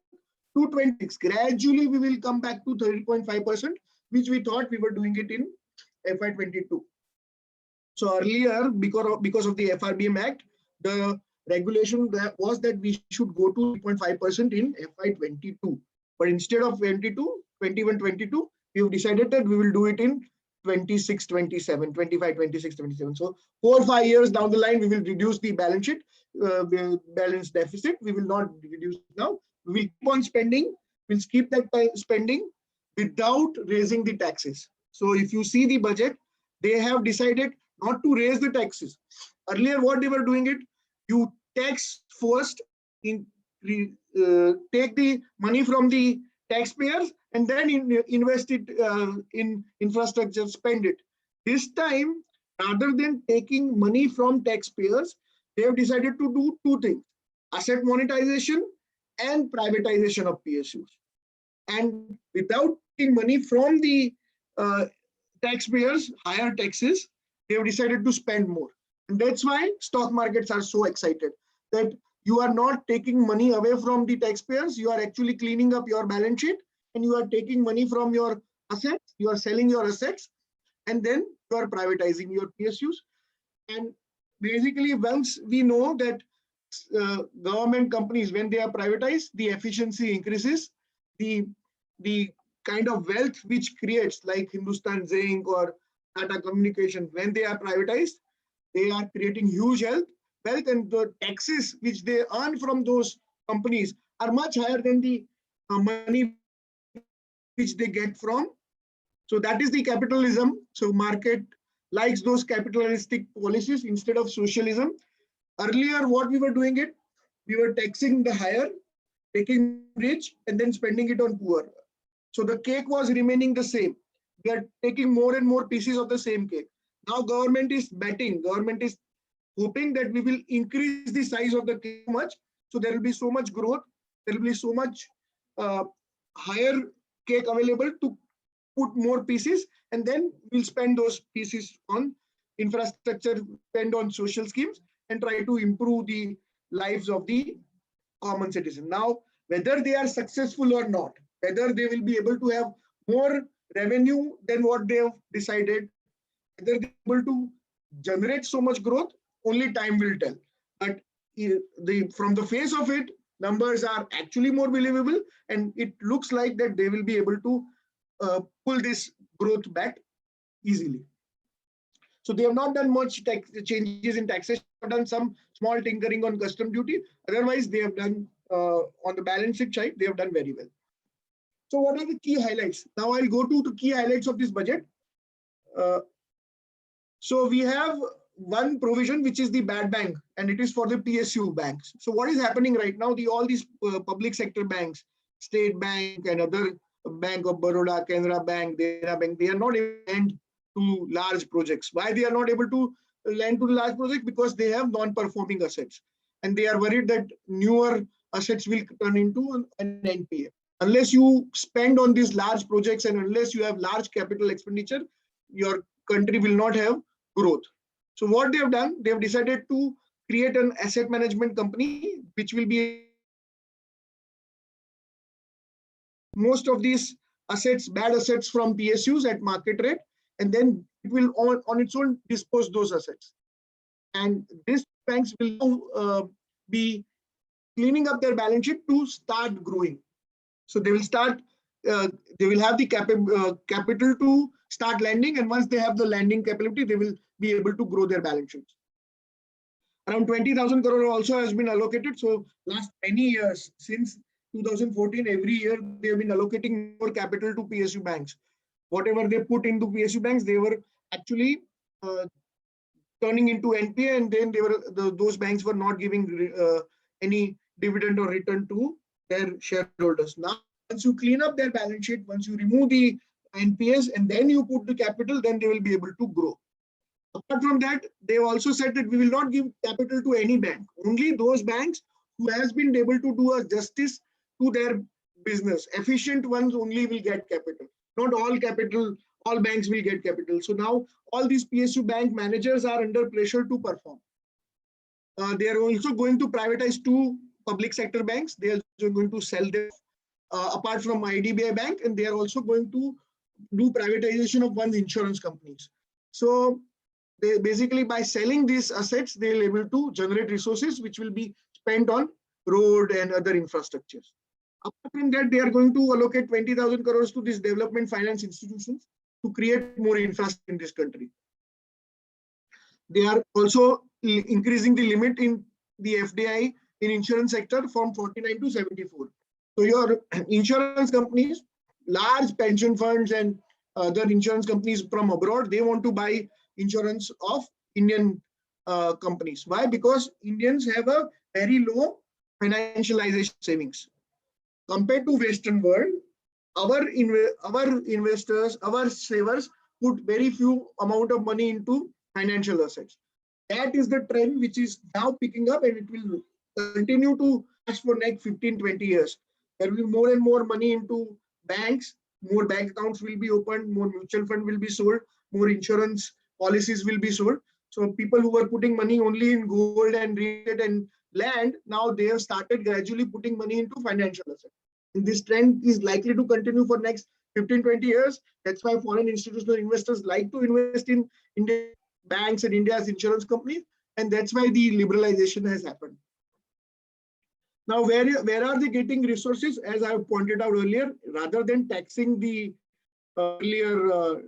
to 26. Gradually, we will come back to 30.5%, which we thought we were doing it in FY22. So earlier, because of the FRBM Act, the regulation was that we should go to 3.5% in FY22. But instead of 21, 22, we have decided that we will do it in 26, 27, 25, 26, 27. So 4 or 5 years down the line, we will reduce the balance sheet, balance deficit. We will not reduce now. We will keep on spending. We'll keep that spending without raising the taxes. So if you see the budget, they have decided not to raise the taxes. Earlier, what they were doing it, you tax first, take the money from the taxpayers and then invest it in infrastructure, spend it. This time, rather than taking money from taxpayers, they have decided to do two things: asset monetization and privatization of PSUs. And without taking money from the taxpayers, higher taxes, they have decided to spend more. And that's why stock markets are so excited that you are not taking money away from the taxpayers. You are actually cleaning up your balance sheet, and you are taking money from your assets. You are selling your assets, and then you are privatizing your PSUs. And basically, once we know that government companies, when they are privatized, the efficiency increases, the kind of wealth which creates, like Hindustan Zinc or Tata Communication, when they are privatized, they are creating huge wealth, and the taxes which they earn from those companies are much higher than the money which they get from. So that is the capitalism. So market likes those capitalistic policies instead of socialism. Earlier, what we were doing it, we were taxing the higher, taking rich, and then spending it on poor. So the cake was remaining the same. We are taking more and more pieces of the same cake. Now government is betting, government is hoping that we will increase the size of the cake much. So there will be so much growth, there will be so much higher cake available to put more pieces, and then we'll spend those pieces on infrastructure, spend on social schemes, and try to improve the lives of the common citizen. Now, whether they are successful or not, whether they will be able to have more revenue than what they have decided, whether they're able to generate so much growth, only time will tell. But from the face of it, numbers are actually more believable, and it looks like that they will be able to pull this growth back easily. So they have not done much changes in taxation. They have done some small tinkering on custom duty. Otherwise, they have done on the balance sheet side, they have done very well. So what are the key highlights? Now I'll go to the key highlights of this budget. So we have one provision, which is the bad bank, and it is for the PSU banks. So what is happening right now? All these public sector banks, State Bank and other Bank of Baroda, Canara Bank, Dena Bank, they are not able to lend to large projects. Why they are not able to lend to large projects? Because they have non-performing assets, and they are worried that newer assets will turn into an NPA. Unless you spend on these large projects and unless you have large capital expenditure, your country will not have growth. So what they have done, they have decided to create an asset management company, which will be most of these assets, bad assets from PSUs at market rate, and then it will on its own dispose those assets. And these banks will be cleaning up their balance sheet to start growing. So they will start, they will have the capital to start lending, and once they have the lending capability, they will be able to grow their balance sheets. Around 20,000 crore also has been allocated. So last many years, since 2014, every year they have been allocating more capital to PSU banks. Whatever they put into PSU banks, they were actually turning into NPA, and then they were those banks were not giving any dividend or return to their shareholders. Now, once you clean up their balance sheet, once you remove the NPAs and then you put the capital, then they will be able to grow. Apart from that, they also said that we will not give capital to any bank, only those banks who has been able to do a justice to their business. Efficient ones only will get capital. Not all banks will get capital. So now all these PSU bank managers are under pressure to perform. They are also going to privatize 2 public sector banks. They are also going to sell them apart from IDBI Bank, and they are also going to do privatization of 1 insurance companies. So they basically, by selling these assets, they will be able to generate resources which will be spent on road and other infrastructures. Apart from that, they are going to allocate 20,000 crores to these development finance institutions to create more infrastructure in this country. They are also increasing the limit in the FDI in insurance sector from 49 to 74. So your insurance companies, large pension funds and other insurance companies from abroad, they want to buy insurance of Indian companies. Why? Because Indians have a very low financialization savings. Compared to Western world, our investors, our savers put very few amount of money into financial assets. That is the trend which is now picking up, and it will continue to last for next 15-20 years. There will be more and more money into banks, more bank accounts will be opened, more mutual fund will be sold, more insurance policies will be sold. So people who were putting money only in gold and real estate and land, now they have started gradually putting money into financial assets. And this trend is likely to continue for next 15-20 years. That's why foreign institutional investors like to invest in Indian banks and India's insurance companies. And that's why the liberalization has happened. Now, where are they getting resources? As I pointed out earlier, rather than taxing the earlier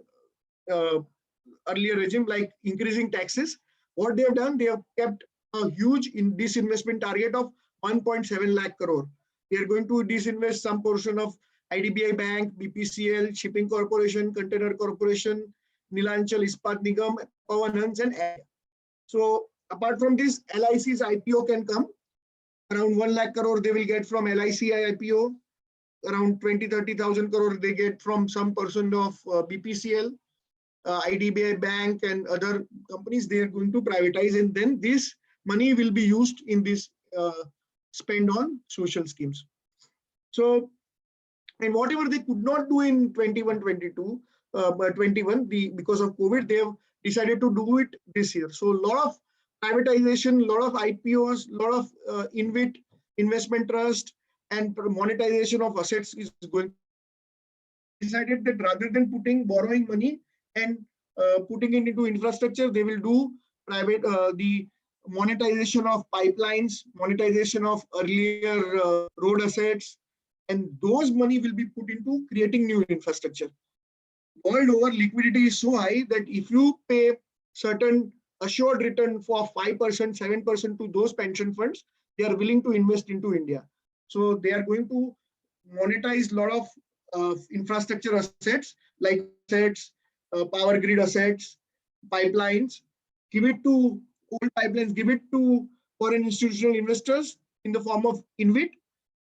regime, like increasing taxes, what they have done, they have kept a huge disinvestment target of 1.7 lakh crore. They are going to disinvest some portion of IDBI Bank, BPCL, Shipping Corporation, Container Corporation, Neelachal Ispat Nigam, Pawan Hans, and AIA. So apart from this, LIC's IPO can come. Around 1 lakh crore they will get from LIC IPO. Around 20-30,000 crore they get from some person of BPCL, IDBI Bank, and other companies. They are going to privatize, and then this money will be used in this spend on social schemes. So, and whatever they could not do in 21-22, but 21, because of COVID, they have decided to do it this year. So a lot of privatization, a lot of IPOs, a lot of InvIT, investment trust, and monetization of assets is going. Decided that rather than borrowing money and putting it into infrastructure, they will do the monetization of pipelines, monetization of earlier road assets, and those money will be put into creating new infrastructure. World over, liquidity is so high that if you pay certain assured return for 5%, 7% to those pension funds, they are willing to invest into India. So they are going to monetize a lot of infrastructure assets like assets, power grid assets, pipelines, give it to old pipelines, give it to foreign institutional investors in the form of InvIT,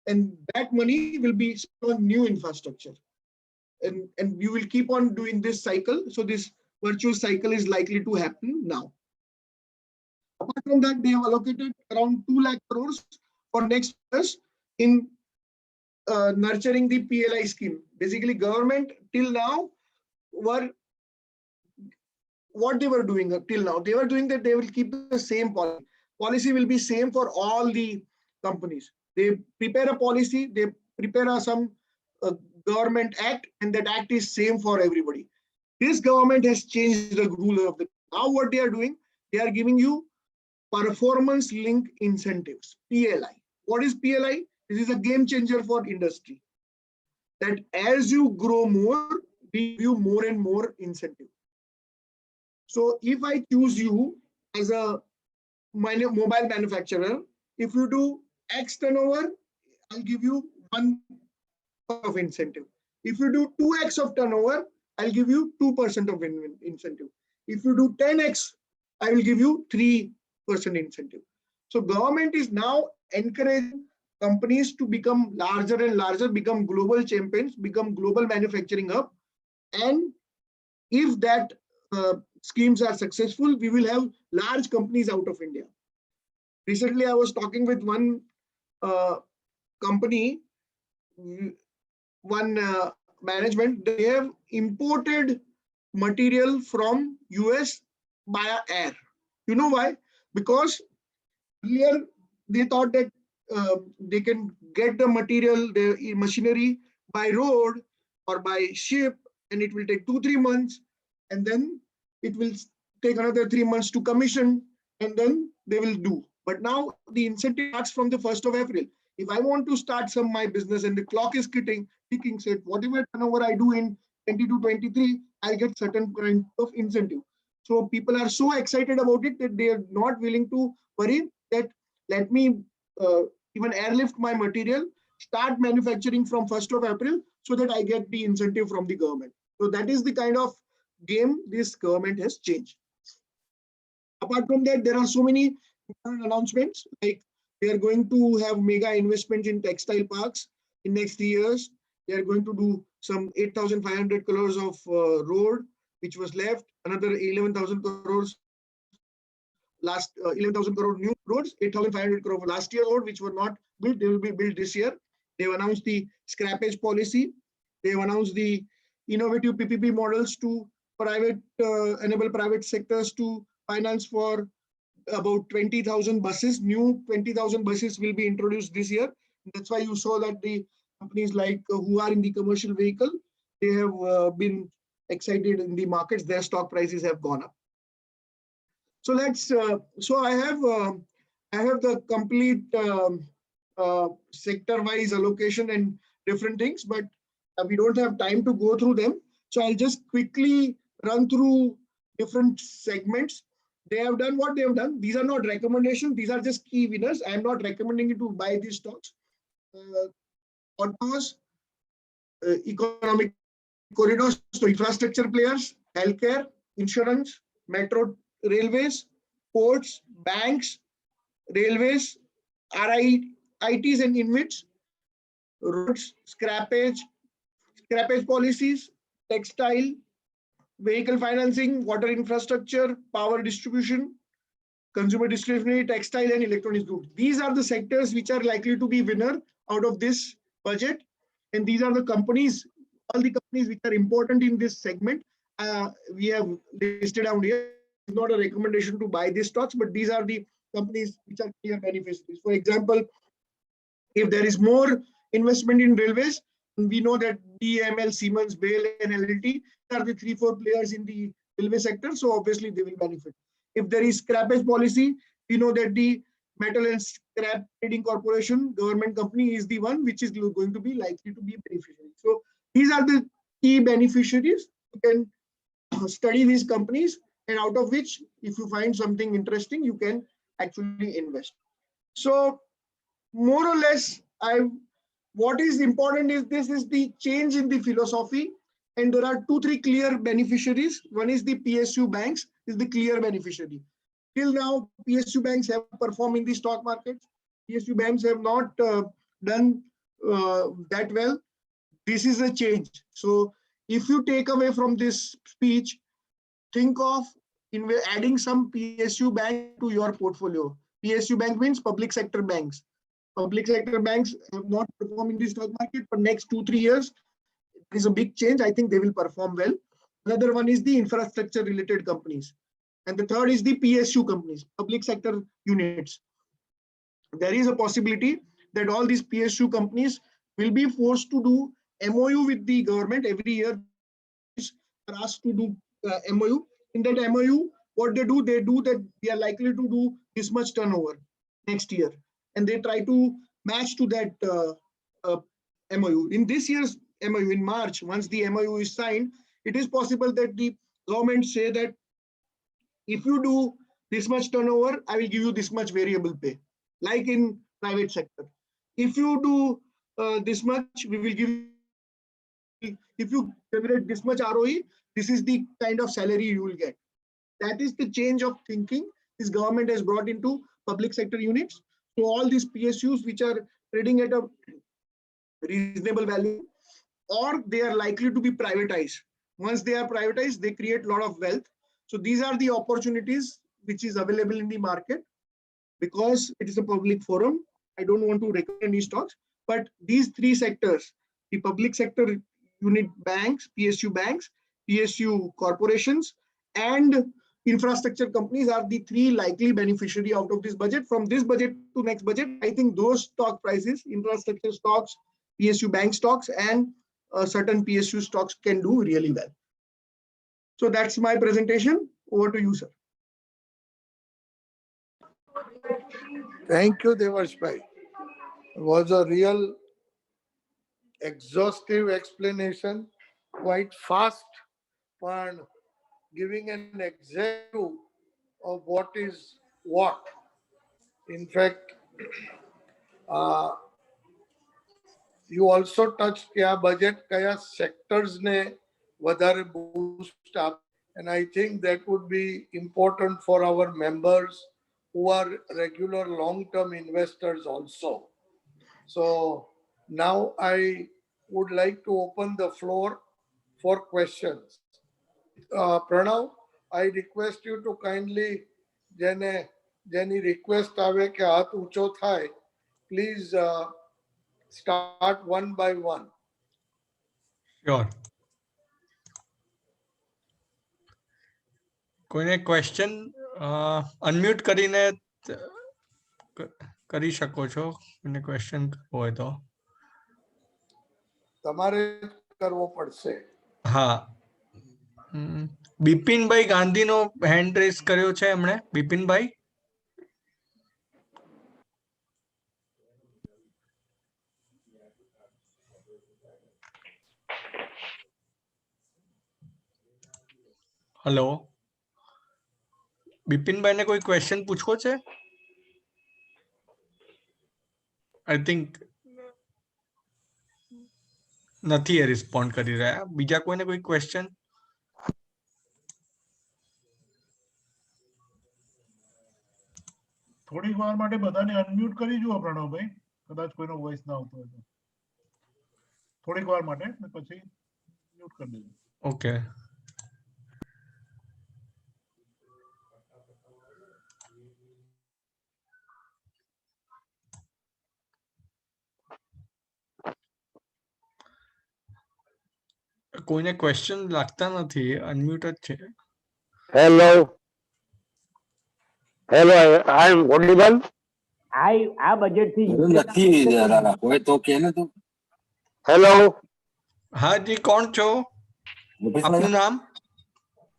and that money will be spent on new infrastructure. And you will keep on doing this cycle. So this virtuous cycle is likely to happen now. Apart from that, they have allocated around 2 lakh crores for next years in nurturing the PLI scheme. Basically, government till now were what they were doing till now. They were doing that they will keep the same policy. Policy will be same for all the companies. They prepare a policy, they prepare some government act, and that act is same for everybody. This government has changed the rule of the. Now what they are doing, they are giving you performance linked incentives, PLI. What is PLI? This is a game changer for industry. That as you grow more, we give you more and more incentive. So if I choose you as a mobile manufacturer, if you do X turnover, I'll give you 1% of incentive. If you do 2x of turnover, I'll give you 2% of incentive. If you do 10x, I will give you 3% incentive. So government is now encouraging companies to become larger and larger, become global champions, become global manufacturing hub. And if that schemes are successful, we will have large companies out of India. Recently, I was talking with one company, one management. They have imported material from US via air. You know why? Because earlier they thought that they can get the material, the machinery by road or by ship, and it will take 2-3 months, and then it will take another 3 months to commission, and then they will do. But now the incentive starts from the 1st of April. If I want to start my business and the clock is ticking, said whatever turnover I do in 22-23, I'll get certain kind of incentive. So people are so excited about it that they are not willing to worry that let me even airlift my material, start manufacturing from 1st of April so that I get the incentive from the government. So that is the kind of game this government has changed. Apart from that, there are so many announcements, like they are going to have mega investments in textile parks in next 3 years. They are going to do some 8,500 crores of road, which was left, another 11,000 crores last 11,000 crore new roads, 8,500 crore for last year road, which were not built. They will be built this year. They've announced the scrappage policy. They've announced the innovative PPP models to enable private sectors to finance for about 20,000 buses. New 20,000 buses will be introduced this year. That's why you saw that the companies like who are in the commercial vehicle, they have been excited in the markets. Their stock prices have gone up. So let's. So I have the complete sector-wise allocation and different things, but we don't have time to go through them. So I'll just quickly run through different segments. They have done what they have done. These are not recommendations. These are just key winners. I am not recommending you to buy these stocks. Autos, economic corridors, so infrastructure players, healthcare, insurance, metro railways, ports, banks, railways, ITs and InvITs, roads, scrappage policies, textile, vehicle financing, water infrastructure, power distribution, consumer discretionary, textile and electronics goods. These are the sectors which are likely to be winner out of this budget. And these are the companies, all the companies which are important in this segment. We have listed down here. It's not a recommendation to buy these stocks, but these are the companies which are clear beneficiaries. For example, if there is more investment in railways, we know that DML, Siemens, BHEL, and LLT are the 3-4 players in the railway sector. So obviously they will benefit. If there is scrappage policy, we know that the Metal and Scrap Trading Corporation, government company, is the one which is going to be likely to be beneficiary. So these are the key beneficiaries. You can study these companies, and out of which, if you find something interesting, you can actually invest. So more or less, what is important is this is the change in the philosophy, and there are 2-3 clear beneficiaries. One is the PSU banks is the clear beneficiary. Till now, PSU banks have performed in the stock market. PSU banks have not done that well. This is a change. So if you take away from this speech, think of adding some PSU bank to your portfolio. PSU bank means public sector banks. Public sector banks have not performed in the stock market for next 2-3 years. It is a big change. I think they will perform well. Another one is the infrastructure related companies. And the third is the PSU companies, public sector units. There is a possibility that all these PSU companies will be forced to do MOU with the government every year. Are asked to do MOU. In that MOU, what they do that we are likely to do this much turnover next year. And they try to match to that MOU. In this year's MOU, in March, once the MOU is signed, it is possible that the government say that if you do this much turnover, I will give you this much variable pay, like in private sector. If you do this much, we will give you, if you generate this much ROE, this is the kind of salary you will get. That is the change of thinking this government has brought into public sector units. So all these PSUs which are trading at a reasonable value, or they are likely to be privatized. Once they are privatized, they create a lot of wealth. So these are the opportunities which is available in the market. Because it is a public forum, I don't want to recommend any stocks, but these 3 sectors, the public sector unit banks, PSU corporations, and infrastructure companies are the 3 likely beneficiary out of this budget. From this budget to next budget, I think those stock prices, infrastructure stocks, PSU bank stocks, and certain PSU stocks can do really well. So that's my presentation. Over to you, sir. Thank you, Devarsh Bhai. It was a real exhaustive explanation, quite fast, and giving an exact view of what is what. In fact, you also touched kya budget kaya sectors ne વધારે boost up, and I think that would be important for our members who are regular long-term investors also. So now I would like to open the floor for questions. Pranav, I request you to kindly જેને જેની request આવે કે હાથ ઊંચો થાય, please start one by one. Sure. કોઈને question unmute કરીને કરી શકો છો, કોઈને ક્વેશ્ચન હોય તો. તમારે કરવો પડશે. હા, બિપિનભાઈ ગાંધીનો હેન્ડ રેઝ કર્યો છે એમણે. બિપિનભાઈ, હેલો. બિપિનભાઈ ને કોઈ ક્વેશ્ચન પૂછવો છે? આઈ થિંક નથી એ રિસ્પોન્ડ કરી રહ્યા. બીજા કોઈને કોઈ ક્વેશ્ચન? થોડીક વાર માટે બધાને અનમ્યુટ કરી જુઓ પ્રણવભાઈ, કદાચ કોઈનો વોઇસ ના આવતો હોય તો. થોડીક વાર માટે ને પછી મ્યુટ કરી દેજો. ઓકે. કોઈને ક્વેશ્ચન લાગતા નથી, અનમ્યુટ જ છે. Hello. Hello, I am audible. આ બજેટ થી નથી જરા હોય તો કે ને તું Hello. હા જી, કોણ છો? આપનું નામ?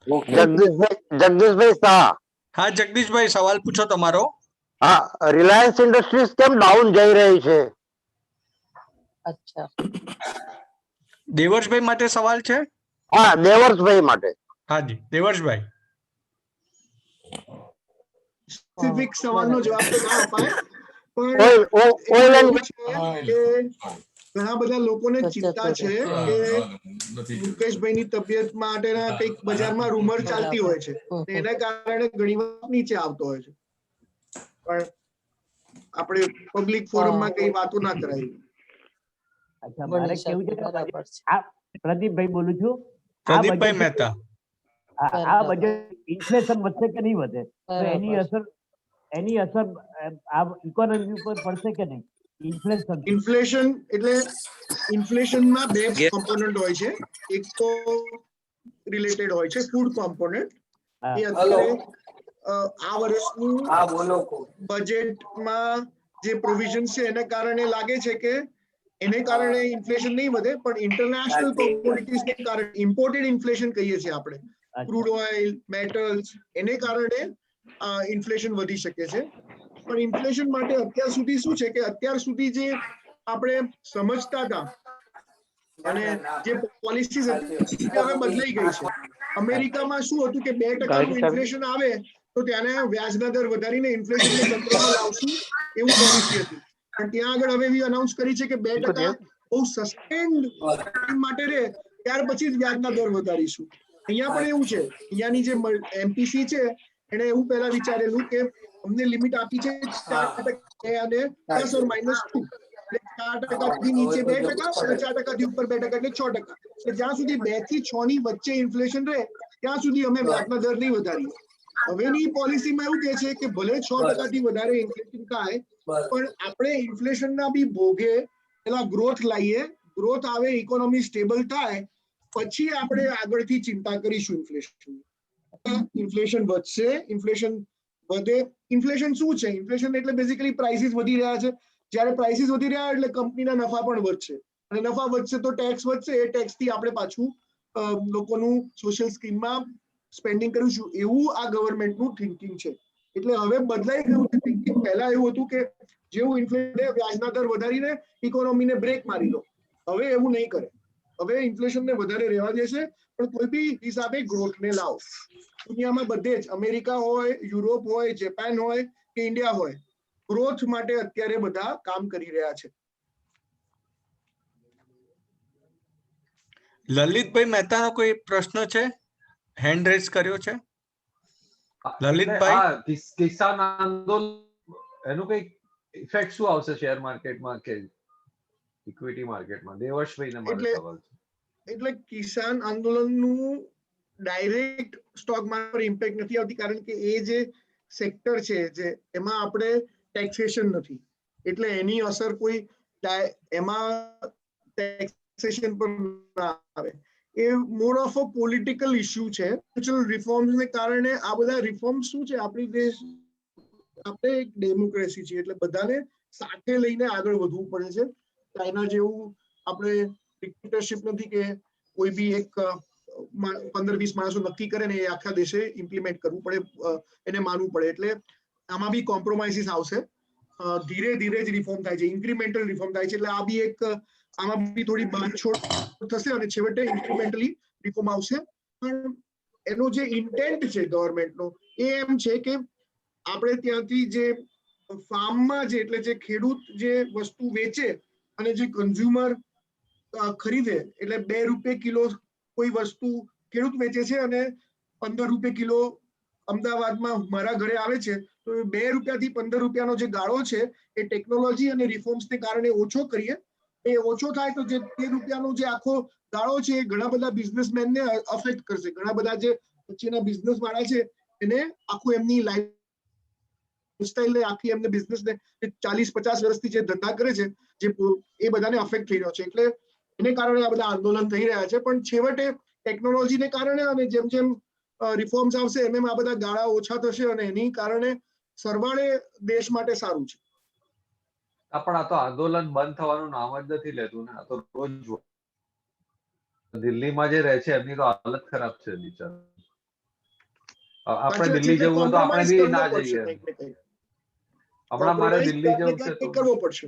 જગદીશભાઈ શાહ. હા જગદીશભાઈ, સવાલ પૂછો તમારો. હા, રિલાયન્સ ઇન્ડસ્ટ્રીઝ કેમ ડાઉન જઈ રહી છે? અચ્છા, દેવર્ષભાઈ માટે સવાલ છે? હા, દેવર્ષભાઈ માટે. હા જી, દેવર્ષભાઈ. સ્પેસિફિક સવાલનો જવાબ તો ના અપાય, પણ ઓઇલ એવું એન્ડ છે કે ઘણા બધા લોકોને ચિંતા છે કે નથી. મુકેશભાઈની તબિયત માટેના કંઈક બજારમાં રૂમર ચાલતી હોય છે, એના કારણે ઘણી વાર નીચે આવતો હોય છે. પણ આપણે પબ્લિક ફોરમમાં કઈ વાતો ના કરાય. અચ્છા, મારે કેવું છે કે આ પ્રદીપભાઈ બોલું છું. પ્રદીપભાઈ મહેતા. આ બજેટ ઇન્ફ્લેશન વધશે કે નહીં વધે, તો એની અસર આ ઇકોનોમી ઉપર પડશે કે નહીં? ઇન્ફ્લેશન એટલે ઇન્ફ્લેશનમાં બે કોમ્પોનન્ટ હોય છે. એક તો રિલેટેડ હોય છે ફૂડ કોમ્પોનન્ટ. એ અત્યારે આ વર્ષનું બજેટમાં જે પ્રોવિઝન છે એને કારણે લાગે છે કે એને કારણે ઇન્ફ્લેશન નહીં વધે, પણ ઇન્ટરનેશનલ કોમોડિટીઝને કારણે ઇમ્પોર્ટેડ ઇન્ફ્લેશન કહીએ છીએ આપણે, ક્રૂડ ઓઇલ, મેટલ્સ, એને કારણે ઇન્ફ્લેશન વધી શકે છે. પણ ઇન્ફ્લેશન માટે અત્યાર સુધી શું છે કે અત્યાર સુધી જે આપણે સમજતા હતા અને જે પોલિસીઝ હતી તે હવે બદલાઈ ગઈ છે. અમેરિકામાં શું હતું કે 2% ઇન્ફ્લેશન આવે તો ત્યાંને વ્યાજના દર વધારીને ઇન્ફ્લેશનને કંટ્રોલમાં લાવશું એવું પોલિસી હતી. પણ ત્યાં આગળ હવે એવી અનાઉન્સ કરી છે કે 2% બહુ સસ્ટેન્ડ ટાઈમ માટે રહે ત્યાર પછી જ વ્યાજના દર વધારીશું. અહીંયા પણ એવું છે. અહીંયાની જે એમપીસી છે એને એવું પહેલા વિચારેલું કે અમને લિમિટ આપી છે 4% અને ±2. 4% થી નીચે 2% અને 4% થી ઉપર 2% એટલે 6%. એટલે જ્યાં સુધી 2 થી 6 ની વચ્ચે ઇન્ફ્લેશન રહે ત્યાં સુધી અમે વ્યાજના દર નહીં વધારીએ. હવેની પોલિસીમાં એવું કહે છે કે ભલે 6% થી વધારે ઇન્ફ્લેશન થાય પણ આપણે ઇન્ફ્લેશનના બી ભોગે પેલા ગ્રોથ લાવીએ, ગ્રોથ આવે, ઇકોનોમી સ્ટેબલ થાય પછી આપણે આગળથી ચિંતા કરીશું ઇન્ફ્લેશન. ઇન્ફ્લેશન વધશે, ઇન્ફ્લેશન વધે. ઇન્ફ્લેશન શું છે? ઇન્ફ્લેશન એટલે બેઝિકલી પ્રાઇસીસ વધી રહ્યા છે. જ્યારે પ્રાઇસીસ વધી રહ્યા એટલે કંપનીના નફા પણ વધશે, અને નફા વધશે તો ટેક્સ વધશે. એ ટેક્સથી આપણે પાછું લોકોનું સોશિયલ સ્કીમમાં સ્પેન્ડિંગ કરીશું. એવું આ ગવર્મેન્ટનું થિંકિંગ છે. એટલે હવે બદલાઈ ગયું છે થિંકિંગ. પહેલા એવું હતું કે જેવું ઇન્ફ્લેશન વ્યાજના દર વધારીને ઇકોનોમીને બ્રેક મારી દો. હવે એવું નહીં કરે. હવે ઇન્ફ્લેશનને વધારે રહેવા દેશે, પણ કોઈ બી હિસાબે ગ્રોથને લાવો. દુનિયામાં બધે જ, અમેરિકા હોય, યુરોપ હોય, જાપાન હોય કે ઇન્ડિયા હોય, ગ્રોથ માટે અત્યારે બધા કામ કરી રહ્યા છે. લલિતભાઈ મહેતાનો કોઈ પ્રશ્ન છે? હેન્ડ રેઝ કર્યો છે લલિતભાઈ. કિસાન આંદોલન એનું કઈ ઇફેક્ટ શું આવશે શેર માર્કેટમાં કે ઇક્વિટી માર્કેટમાં? દેવર્ષભાઈને મારો સવાલ છે. એટલે કિસાન આંદોલનનું ડાયરેક્ટ સ્ટોક માર્કેટ પર ઇમ્પેક્ટ નથી આવતી, કારણ કે એ જે સેક્ટર છે જે એમાં આપણે ટેક્સેશન નથી, એટલે એની અસર કોઈ એમાં ટેક્સેશન પર ના આવે. એ more of a political issue છે. રિફોર્મ્સ ને કારણે આ બધા રિફોર્મ્સ શું છે, આપણી દેશ આપણે એક ડેમોક્રેસી છે એટલે બધાને સાથે લઈને આગળ વધવું પડે છે. ચાઇના જેવું આપણે ડિક્ટેટરશિપ નથી કે કોઈ બી એક 15-20 માણસો નક્કી કરે ને એ આખા દેશે ઇમ્પ્લિમેન્ટ કરવું પડે, એને માનવું પડે. એટલે આમાં બી કોમ્પ્રોમાઇઝીસ આવશે. ધીરે ધીરે જ રિફોર્મ થાય છે, ઇન્ક્રિમેન્ટલ રિફોર્મ થાય છે. એટલે આ બી એક આમાં બી થોડી બાંધછોડ થશે અને છેવટે ઇન્ક્રિમેન્ટલી રિફોર્મ આવશે. પણ એનો જે ઇન્ટેન્ટ છે ગવર્મેન્ટનો એ એમ છે કે આપણે ત્યાંથી જે ફાર્મમાં જે એટલે જે ખેડૂત જે વસ્તુ વેચે અને જે કન્ઝ્યુમર ખરીદે, એટલે 2 રૂપિયા કિલો કોઈ વસ્તુ ખેડૂત વેચે છે અને 15 રૂપિયા કિલો અમદાવાદમાં મારા ઘરે આવે છે, તો 2 રૂપિયાથી 15 રૂપિયાનો જે ગાળો છે એ ટેકનોલોજી અને રિફોર્મ્સને કારણે ઓછો કરીએ. એ ઓછો થાય તો જે 2 રૂપિયાનો જે આખો ગાળો છે એ ઘણા બધા બિઝનેસમેનને અફેક્ટ કરશે. ઘણા બધા જે વચ્ચેના બિઝનેસ વાળા છે એને આખું એમની લાઈફસ્ટાઈલ આખી એમને બિઝનેસને 40-50 વર્ષથી જે ધંધા કરે છે જે એ બધાને અફેક્ટ થઈ રહ્યો છે. એટલે એને કારણે આ બધા આંદોલન થઈ રહ્યા છે. પણ છેવટે ટેકનોલોજીને કારણે અને જેમ જેમ રિફોર્મ્સ આવશે એમ એમ આ બધા ગાળા ઓછા થશે અને એની કારણે સરવાળે દેશ માટે સારું છે. પણ આ તો આંદોલન બંધ થવાનું નામ જ નથી લેતું ને. આ તો રોજ દિલ્હીમાં જે રહે છે એમની તો હાલત ખરાબ છે બિચારા. આપણે દિલ્હી જવું હોય તો આપણે બી ના જઈએ. હમણાં મારે દિલ્હી જવું છે તો કરવો પડશે.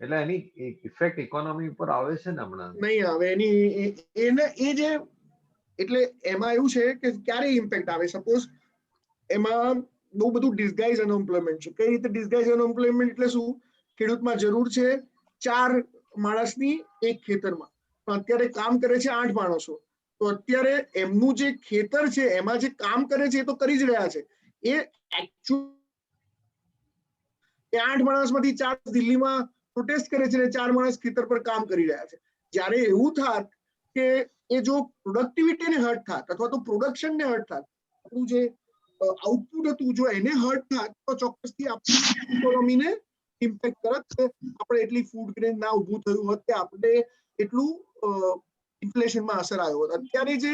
એટલે એની ઇફેક્ટ ઇકોનોમી ઉપર આવે છે ને હમણાં. નહીં આવે એની એને એ જે એટલે એમાં એવું છે કે ક્યારે ઇમ્પેક્ટ આવે. સપોઝ એમાં બહુ બધું ડિસગાઇઝ અનએમ્પ્લોયમેન્ટ છે. કઈ રીતે ડિસગાઇઝ અનએમ્પ્લોયમેન્ટ એટલે શું? ખેડૂતમાં જરૂર છે 4 માણસની એક ખેતરમાં, પણ અત્યારે કામ કરે છે 8 માણસો. તો અત્યારે એમનું જે ખેતર છે એમાં જે કામ કરે છે એ તો કરી જ રહ્યા છે. એ એકચ્યુઅલી 8 માણસમાંથી 4 દિલ્હીમાં પ્રોટેસ્ટ કરે છે અને 4 માણસ ખેતર પર કામ કરી રહ્યા છે. જ્યારે એવું થાત કે એ જો પ્રોડક્ટિવિટીને હર્ટ થાત અથવા તો પ્રોડક્શનને હર્ટ થાત, આપણું જે આઉટપુટ હતું જો એને હર્ટ થાત તો ચોક્કસથી આપણી ઇકોનોમીને ઇમ્પેક્ટ કરત. આપણે એટલી ફૂડ ગ્રેન ના ઊભું થયું હોત કે આપણે એટલું ઇન્ફ્લેશનમાં અસર આવ્યો હોત. અત્યારે જે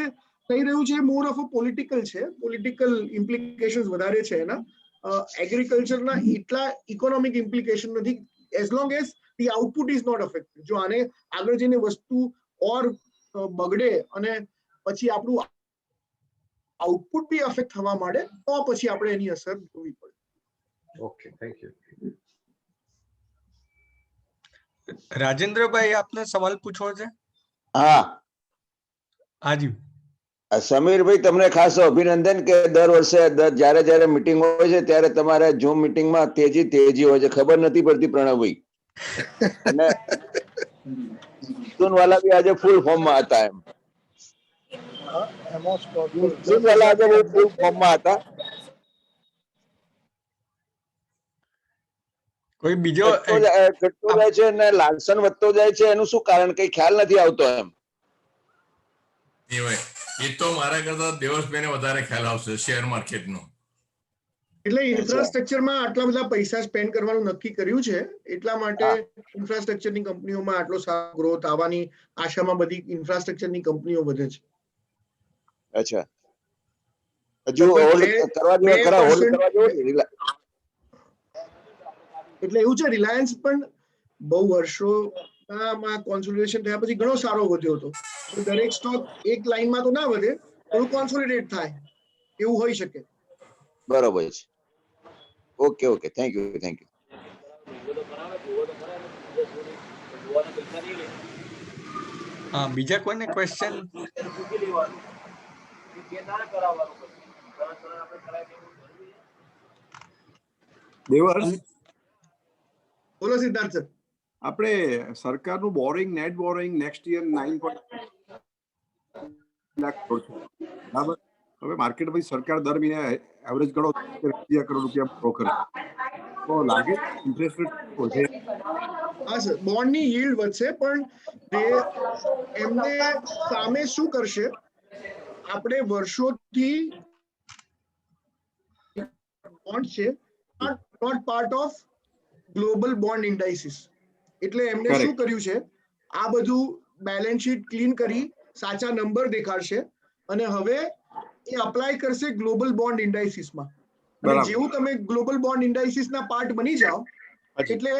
થઈ રહ્યું છે મોર ઓફ અ પોલિટિકલ છે. પોલિટિકલ ઇમ્પ્લિકેશન્સ વધારે છે એના. એગ્રીકલ્ચરના એટલા ઇકોનોમિક ઇમ્પ્લિકેશન નથી as long as the output is not affected. જો આને આગળ જઈને વસ્તુ ઓર બગડે અને પછી આપણું આઉટપુટ બી અફેક્ટ થવા માંડે તો પછી આપણે એની અસર જોવી પડે. Okay, thank you. રાજેન્દ્રભાઈ આપને સવાલ પૂછવો છે? હા હાજી. સમીરભાઈ, તમને ખાસ અભિનંદન કે દર વર્ષે જ્યારે જ્યારે મીટિંગ હોય છે ત્યારે તમારે ઝૂમ મીટિંગમાં તેજી હોય છે. ખબર નથી પડતી પ્રણવભાઈ. અને વાલા બી આજે ફૂલ ફોર્મમાં હતા. વાલા આજે બહુ ફૂલ ફોર્મમાં હતા. કોઈ બીજો ઘટતો જાય છે અને લાલસન વધતો જાય છે, એનું શું કારણ? કઈ ખ્યાલ નથી આવતો એમ. એ તો મારા કરતા દેવસભાઈને વધારે ખ્યાલ આવશે શેર માર્કેટનો. એટલે ઇન્ફ્રાસ્ટ્રક્ચરમાં આટલા બધા પૈસા સ્પેન્ડ કરવાનું નક્કી કર્યું છે એટલા માટે ઇન્ફ્રાસ્ટ્રક્ચરની કંપનીઓમાં આટલો સારો ગ્રોથ આવવાની આશામાં બધી ઇન્ફ્રાસ્ટ્રક્ચરની કંપનીઓ વધે છે. અચ્છા, હજુ હોલ્ડ કરવા જેવા ખરા? હોલ્ડ કરવા જેવો છે? એટલે એવું છે રિલાયન્સ પણ બહુ વર્ષોમાં કોન્સોલિડેશન થયા પછી ઘણો સારો વધ્યો હતો. દરેક સ્ટોક એક લાઈનમાં તો ના વધે, થોડું કોન્સોલિડેટ થાય એવું હોઈ શકે. બરોબર છે. Okay okay, thank you thank you. હા, બીજા કોઈને ક્વેશ્ચન? દેવર્ષ, બોલો સિદ્ધાર્થ સર. આપણે સરકારનું boring net boring next year 9 lakh crore છે, બરાબર? હવે માર્કેટ પછી સરકાર દર મહિને એવરેજ ગણો 2 કરોડ રૂપિયા બ્રો કરે તો લાગે ઇન્ટરેસ્ટ રેટ વધે? હા સર, બોન્ડની યીલ્ડ વધશે પણ એમને સામે શું કરશે? આપણે વર્ષોથી bonds છે not part of global bond indices. એટલે એમને Correct. શું કર્યું છે, આ બધું બેલેન્સ શીટ ક્લીન કરી સાચા નંબર દેખાડશે અને હવે એ અપ્લાય કરશે ગ્લોબલ બોન્ડ ઇન્ડાઇસિસમાં. અને બરાબર. જેવું તમે ગ્લોબલ બોન્ડ ઇન્ડાઇસિસના પાર્ટ બની જાઓ હાજી. એટલે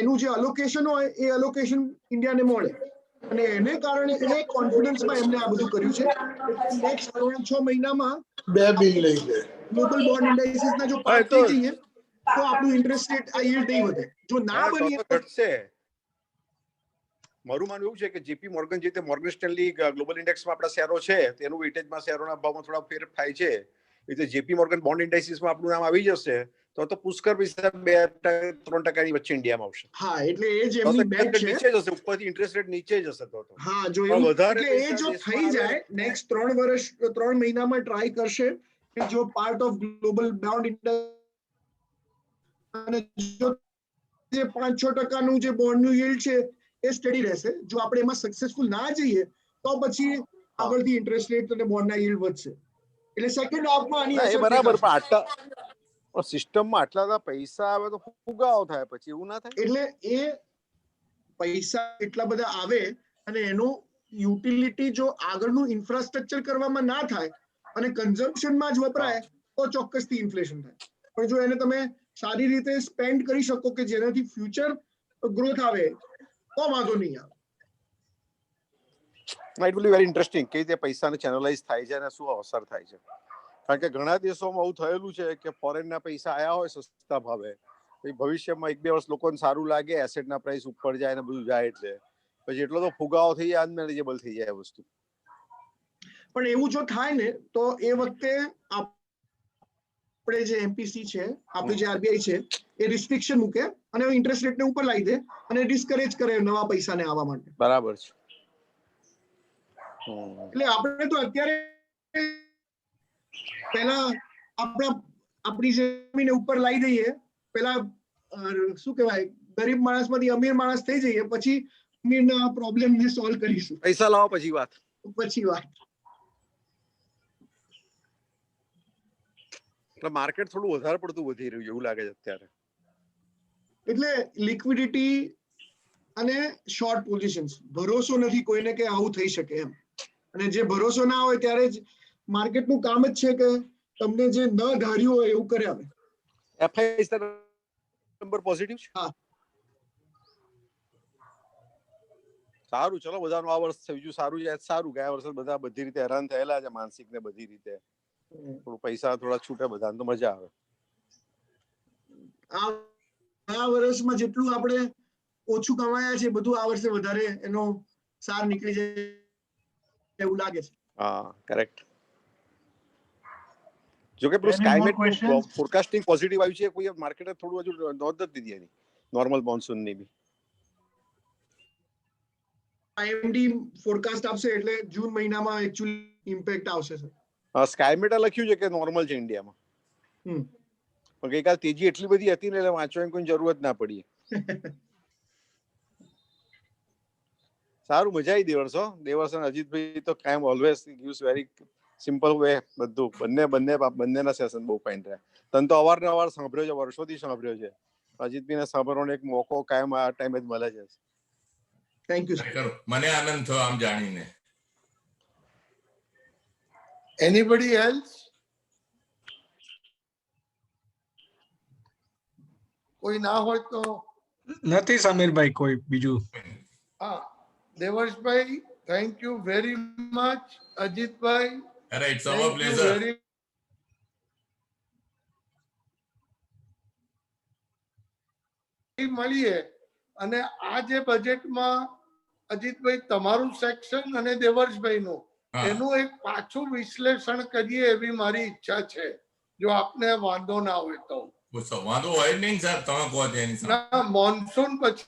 એનું જે અલોકેશન હોય એ અલોકેશન ઇન્ડિયાને મળે અને એને કારણે એ કોન્ફિડન્સમાં એમને આ બધું કર્યું છે. એટલે નેક્સ્ટ 6 મહિનામાં બે બિલ લઈ લે. ગ્લોબલ બોન્ડ ઇન્ડાઇસિસના જો હા, પાર્ટ એ તો- થઈ જઈએ તો આપણું ઇન્ટરેસ્ટ રેટ આ yield નહીં વધે. જો ના હા, તો બનીએ તો ઘટશે. મારું માનવું એવું છે કે જેપી મોર્ગન જે રીતે મોર્ગન સ્ટેનલી ગ્લોબલ ઇન્ડેક્સમાં આપણા શેરો છે તેનું વેટેજમાં શેરોના ભાવમાં થોડા ફેર થાય છે, એ રીતે જેપી મોર્ગન બોન્ડ ઇન્ડેક્સિસમાં આપણું નામ આવી જશે તો પુષ્કર પૈસા 2-3% વચ્ચે ઇન્ડિયામાં આવશે. હા એટલે એ જ તો એમની બેટ interest છે. rate નીચે જશે, ઉપરથી ઇન્ટરેસ્ટ રેટ નીચે જશે તો. હા જો પણ એવું વધારે એટલે એ પૈસા જો દેશમાં થઈ આવે જાય નેક્સ્ટ 3 મહિનામાં ટ્રાય કરશે કે જો part of global bond index અને જો જે 5-6% જે બોન્ડનું yield છે એ સ્ટડી રહેશે. જો આપણે એમાં સક્સેસફુલ ના જઈએ તો પછી આગળથી ઇન્ટરેસ્ટ રેટ અને બોન્ડના yield વધશે. એટલે સેકન્ડ હાફમાં આની ના, એ અસર બરાબર, દેખાશે. પણ સિસ્ટમમાં આટલા બધા પૈસા આવે તો ફુગાવો થાય પછી, એવું ના થાય? એટલે એ પૈસા એટલા બધા આવે અને એનું યુટિલિટી જો આગળનું ઇન્ફ્રાસ્ટ્રક્ચર કરવામાં ના થાય અને કન્ઝમ્પશનમાં જ વપરાય તો ચોક્કસથી ઇન્ફ્લેશન થાય. પણ જો એને તમે સારી રીતે સ્પેન્ડ કરી શકો કે જેનાથી ફ્યુચર ગ્રોથ આવે તો વાંધો નહીં આવે. It will be very interesting કે તે પૈસાને ચેનલાઇઝ થાય છે અને શું અસર થાય છે. કારણ કે ઘણા દેશોમાં આવું થયેલું છે કે ફોરેનના પૈસા આયા હોય સસ્તા ભાવે, પછી ભવિષ્યમાં 1-2 વર્ષ લોકોને સારું લાગે, એસેટના પ્રાઇસ ઉપર જાય ને બધું જાય, એટલે પછી એટલો તો ફુગાવો થઈ જાય, અનમેનેજેબલ થઈ જાય વસ્તુ. પણ એવું જો થાય ને તો એ વખતે આપણે જે એમપીસી છે, આપણે જે આરબીઆઈ છે એ રિસ્ટ્રિક્શન મૂકે અને ઇન્ટરેસ્ટ રેટને ઉપર લાવી દે અને ડિસ્કરેજ કરે નવા પૈસાને આવવા માટે. બરાબર છે. એટલે આપણે તો અત્યારે પહેલા આપણી જમીન ઉપર લાવી દઈએ, પહેલા શું કહેવાય ગરીબ માણસમાંથી અમીર માણસ થઈ જઈએ, પછી અમીરના પ્રોબ્લેમને સોલ્વ કરીશું, પૈસા લાવો પછી વાત. એટલે માર્કેટ થોડું વધારે પડતું વધી રહ્યું એવું લાગે છે અત્યારે. એટલે લિક્વિડિટી અને શોર્ટ પોઝિશન્સ, ભરોસો નથી કોઈને કે આવું થઈ શકે એમ. અને જે ભરોસો ના હોય ત્યારે જ માર્કેટનું કામ જ છે કે તમને જે ન ધાર્યું હોય એવું કરે આવે. એફઆઈ નંબર પોઝિટિવ છે. હા. સારું, ચલો બધાનું આ વર્ષ બીજું સારું જાય સારું. ગયા વર્ષે બધા બધી રીતે હેરાન થયેલા છે, માનસિક ને બધી રીતે. થોડું પૈસા થોડા છૂટે બધાને તો મજા આવે. આ વર્ષમાં જેટલું આપણે ઓછું કમાયા છે બધું આ વર્ષે વધારે એનો સાર નીકળી જાય એવું લાગે છે. હા, કરેક્ટ. જો કે પેલું Any more Skymet questions? Forecasting positive આવ્યું છે, કોઈ માર્કેટે થોડું હજુ નોંધ નથી દીધી એની, નોર્મલ મોન્સૂનની બી. આઈએમડી ફોરકાસ્ટ આપશે એટલે જૂન મહિનામાં એક્ચ્યુઅલી ઇમ્પેક્ટ આવશે સર. સ્કાયમેટે લખ્યું છે કે નોર્મલ છે ઇન્ડિયામાં. પણ ગઈકાલ તેજી એટલી બધી હતી ને એટલે વાંચવાની કોઈ જરૂરત ના પડી. સારું, મજા આવી દેવર્ષો. દેવર્ષ અને અજીતભાઈ તો કાયમ always use very simple way બધું. બંનેના સેશન બહુ ફાઇન રહ્યા. તને તો અવારનવાર સાંભળ્યો છે, વર્ષોથી સાંભળ્યો છે. અજીતભાઈને સાંભળવાનો એક મોકો કાયમ આ ટાઈમે જ મળે છે. Thank you sir. મને આનંદ થયો આમ જાણીને. Anybody else? કોઈ ના હોય તો નથી સમીરભાઈ કોઈ બીજું. હા, દેવર્ષભાઈ, થેન્ક યુ વેરી મચ. અજીતભાઈ, અરે ઇટ્સ અવર પ્લેઝર. મળીએ અને આ જે બજેટમાં અજીતભાઈ તમારું સેક્શન અને દેવર્ષભાઈનું એનું એક પાછું વિશ્લેષણ કરીએ એવી મારી ઈચ્છા છે, જો આપને વાંધો ના હોય તો. વાંધો હોય નહીં સાહેબ, તમે કહો તેની સામે. ના, મોન્સૂન પછી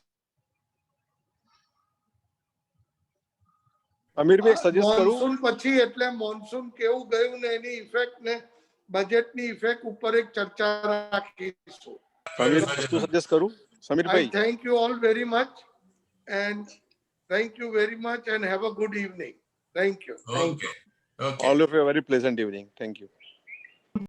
અમીરભાઈ એક સજેસ્ટ કરું. મોન્સૂન પછી એટલે મોન્સૂન કેવું ગયું ને એની ઇફેક્ટ ને બજેટની ઇફેક્ટ ઉપર એક ચર્ચા રાખીશું. સજેસ્ટ કરું સમીરભાઈ. Thank you all very much and thank you very much and have a good evening. Thank you. Okay. All of you a very pleasant evening. Thank you.